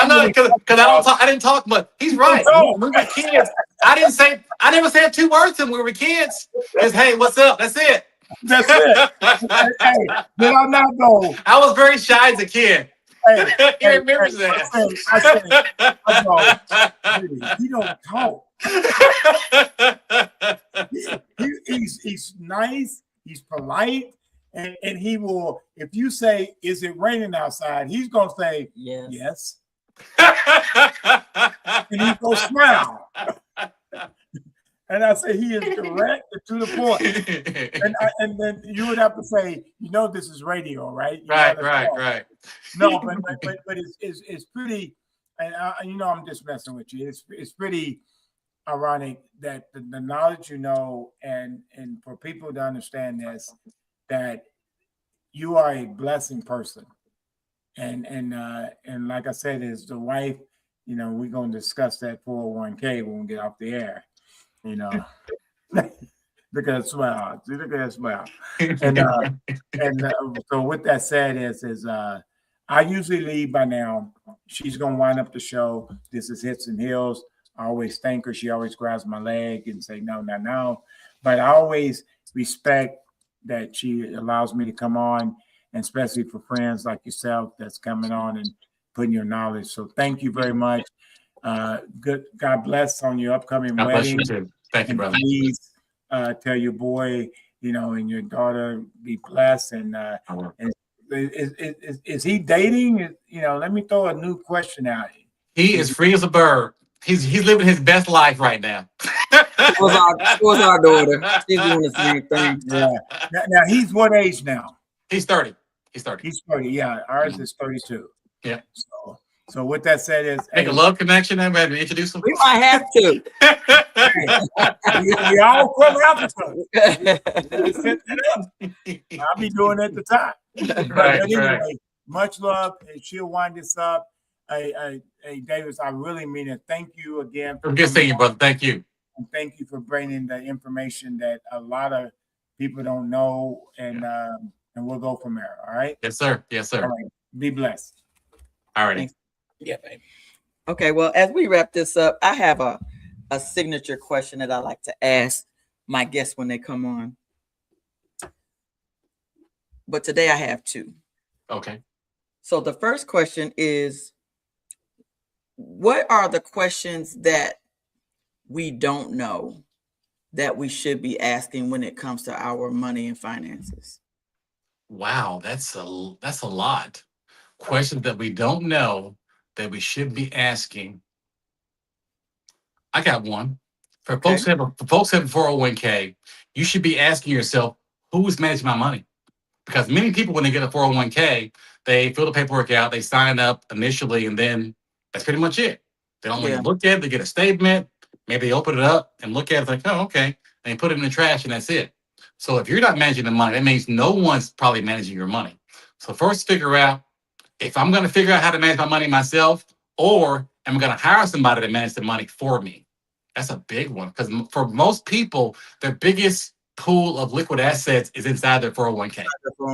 know because I didn't talk much. He's right. We were kids. I never said 2 words to him. We were kids. Just, hey, what's up? That's it. That's it. Hey, did I not go? I was very shy as a kid. He remembers that. I said, he don't talk. He's nice. He's polite. And he will, if you say, is it raining outside? He's going to say, yes. And he will smile. And I say, he is direct to the point. And then you would have to say, this is radio, right? Right. No, but it's pretty, and I'm just messing with you. It's pretty ironic that the knowledge and for people to understand this, that you are a blessing person, and like I said, is the wife. We're gonna discuss that 401k when we get off the air. Look at that smile. Look at that smile. And so with that said, is I usually leave by now. She's gonna wind up the show. This is Hits and Heels. I always thank her. She always grabs my leg and say no. But I always respect that she allows me to come on, and especially for friends like yourself that's coming on and putting your knowledge. So thank you very much. Good. God bless on your upcoming God wedding. bless you too. Thank you, brother. Please tell your boy, and your daughter be blessed. And is he dating? Let me throw a new question out. He is free as a bird. He's living his best life right now. Was our daughter. She's doing the same thing. Yeah. Now he's what age now? He's 30. He's 30. He's 30. Yeah, ours Mhm. is 32. Yeah. So with that said, is Make a love connection. I'm ready to introduce him. We might have to. we all come out to set it up. I'll be doing it at the time. Right, But anyway, right. much love, and she'll wind this up. Hey, Davis, I really mean it. Thank you again. I'm good seeing you, brother. Thank you. And thank you for bringing the information that a lot of people don't know, and we'll go from there. All right. Yes, sir. Yes, sir. All right. Be blessed. All right. Thanks. Yeah, babe. Okay, well, as we wrap this up, I have a signature question that I like to ask my guests when they come on. But today I have two. Okay. So the first question is, what are the questions that we don't know that we should be asking when it comes to our money and finances? Wow, that's a lot. Questions that we don't know that we should be asking. I got one. For Okay. folks who have a 401k, you should be asking yourself, who's managing my money? Because many people, when they get a 401k, they fill the paperwork out, they sign up initially, and then that's pretty much it. They don't really look at it, they get a statement, maybe they open it up and look at it like, oh, okay, and put it in the trash, and that's it. So if you're not managing the money, that means no one's probably managing your money. So first figure out if I'm going to figure out how to manage my money myself, or am I going to hire somebody to manage the money for me? That's a big one, because for most people, their biggest pool of liquid assets is inside their 401k.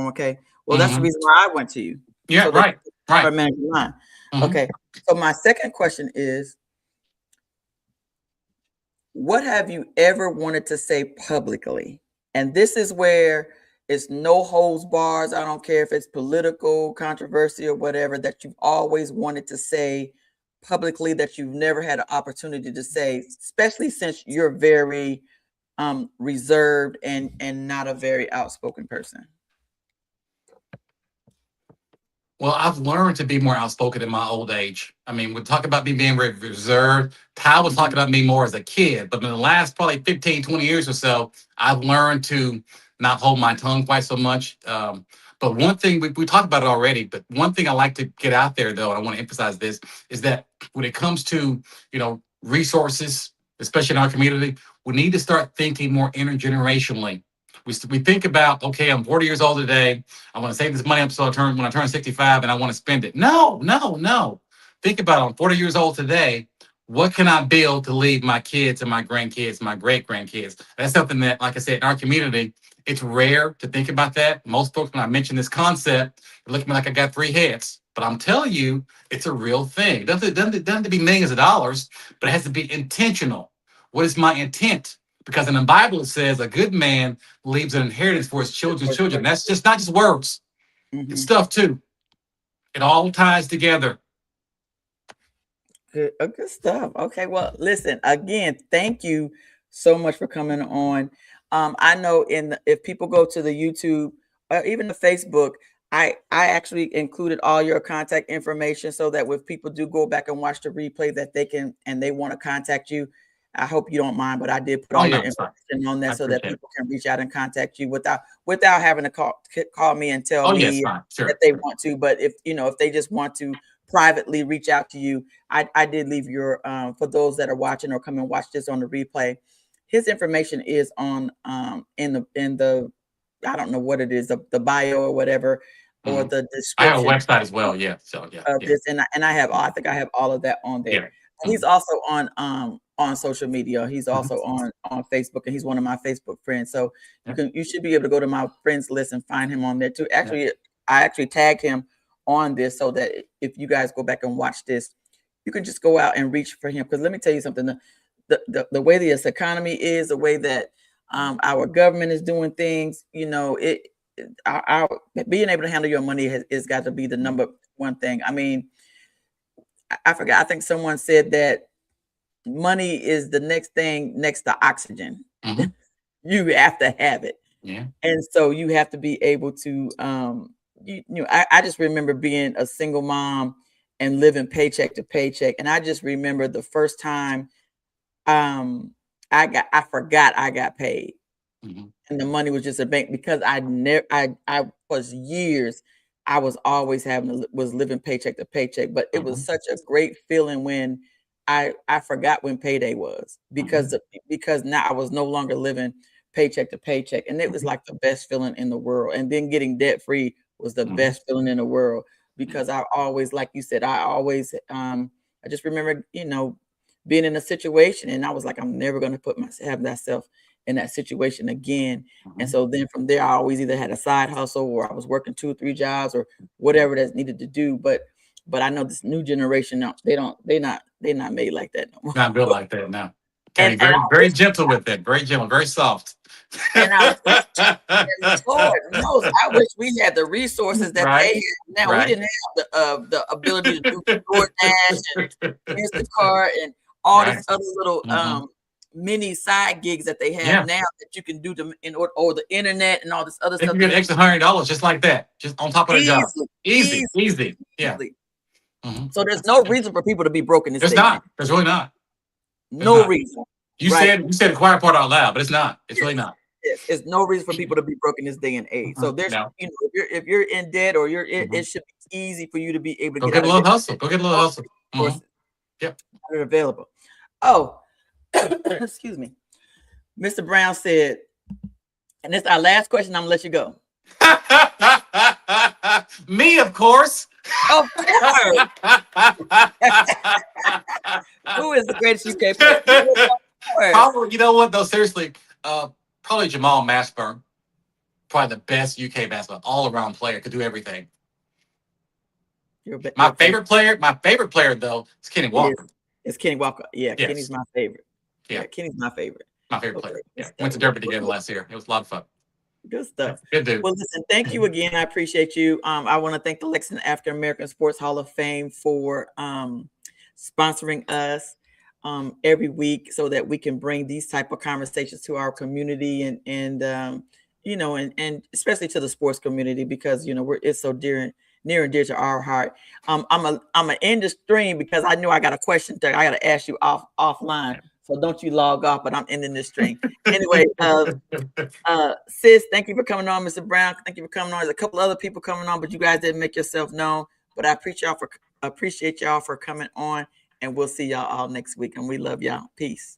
Okay. Well, that's the reason why I went to you. Yeah, so right. Managing mine. Okay. So my second question is, what have you ever wanted to say publicly? And this is where it's no holds bars. I don't care if it's political, controversy, or whatever, that you've always wanted to say publicly that you've never had an opportunity to say, especially since you're very reserved and not a very outspoken person. Well, I've learned to be more outspoken in my old age. I mean, we talk about me being very reserved. Ty was talking about me more as a kid, but in the last probably 15, 20 years or so, I've learned to not hold my tongue quite so much. But one thing, we talked about it already, but one thing I like to get out there, though, and I want to emphasize this, is that when it comes to, resources, especially in our community, we need to start thinking more intergenerationally. We think about, okay, I'm 40 years old today. I want to save this money up when I turn 65 and I want to spend it. No. Think about, I'm 40 years old today. What can I build to leave my kids and my grandkids, my great grandkids? That's something that, like I said, in our community, it's rare to think about that. Most folks, when I mention this concept, they look at me like I got three heads. But I'm telling you, it's a real thing. It doesn't have to be millions of dollars, but it has to be intentional. What is my intent? Because in the Bible, it says a good man leaves an inheritance for his children's children. That's just not just words. It's stuff too. It all ties together. Good stuff. Okay, well, listen, again, thank you so much for coming on. I know if people go to the YouTube or even the Facebook, I actually included all your contact information so that if people do go back and watch the replay, that they can, and they want to contact you. I hope you don't mind, but I did put all your information on there so that people can reach out and contact you without having to call me and tell me that they want to. But if they just want to privately reach out to you, I did leave your for those that are watching or come and watch this on the replay. His information is on in the I don't know what it is, the bio or whatever, or the description. I have a website as well. Yeah. So yeah. This and I have I think I have all of that on there. Yeah. He's also on social media. He's also on Facebook, and he's one of my Facebook friends. So you should be able to go to my friends list and find him on there too. Actually, I actually tagged him on this so that if you guys go back and watch this, you can just go out and reach for him. Because let me tell you something, the way this economy is, the way that our government is doing things, our being able to handle your money has got to be the number one thing. I mean, I forgot. I think someone said that money is the next thing next to oxygen. You have to have it. Yeah. And so you have to be able to, I just remember being a single mom and living paycheck to paycheck. And I just remember the first time I forgot I got paid. Mhm. And the money was just a bank because I was years, I was always was living paycheck to paycheck, but it was Mhm. such a great feeling when I forgot when payday was because now I was no longer living paycheck to paycheck, and it was Mhm. like the best feeling in the world. And then getting debt free was the Mhm. best feeling in the world because I always, like you said, I just remember, being in a situation and I was like, I'm never gonna have myself in that situation again. And Mhm. so then from there, I always either had a side hustle or I was working 2 or 3 jobs or whatever that's needed to do. But I know this new generation, no, they're not made like that no more. Not built like that now. Gotta And be and very, I very wish gentle with it. Very gentle, very soft. and I wish, and Lord knows, I wish we had the resources that they Right, have now. We right, didn't have the ability to do DoorDash and Instacart and all right. these other little Mhm. mini side gigs that they have Yeah, now that you can do them or the internet and all this other they stuff can that get you extra $100 just like that, just on top of their job. easily, Easy, easily, easy. Yeah. easily. Mhm. So there's no reason for people to be broke in this There's day and age. not. There's really not. There's No not. reason, You right? said you said the quiet part out loud, but it's not. It's really Yes, not. yes. There's no reason for people to be broke in this day and age. So there's, No. if you're in debt or it Mhm. should be easy for you to be able to Go get get out a of little debt. hustle. Go get a little All hustle. resources Yep. that are available. Oh, excuse me. Mr. Brown said, and this is our last question. I'm gonna let you go. Me, of course. Of course. Who is the greatest UK player? Of course. Probably, you know what though? Seriously, probably Jamal Mashburn. Probably the best UK basketball all around player. Could do everything. You're correct. My favorite player though is Kenny Walker. It's Kenny Walker. Yeah, Kenny's Yes. my favorite. Yeah. Yeah, Kenny's my favorite. My favorite Okay, player. good Yeah. Went stuff. to Derby together last year. It was a lot of fun. Good Yeah. stuff. Good dude. Well, listen, thank you again. I appreciate you. I want to thank the Lexington African American Sports Hall of Fame for sponsoring us every week so that we can bring these type of conversations to our community and and especially to the sports community because it's so near and dear to our heart. I'm gonna end the stream because I knew I got a question that I got to ask you offline. So don't you log off, but I'm ending this stream anyway. Sis, thank you for coming on. Mr. Brown, thank you for coming on. There's a couple other people coming on, but you guys didn't make yourself known. But I appreciate y'all for coming on, and we'll see y'all all next week. And we love y'all. Peace.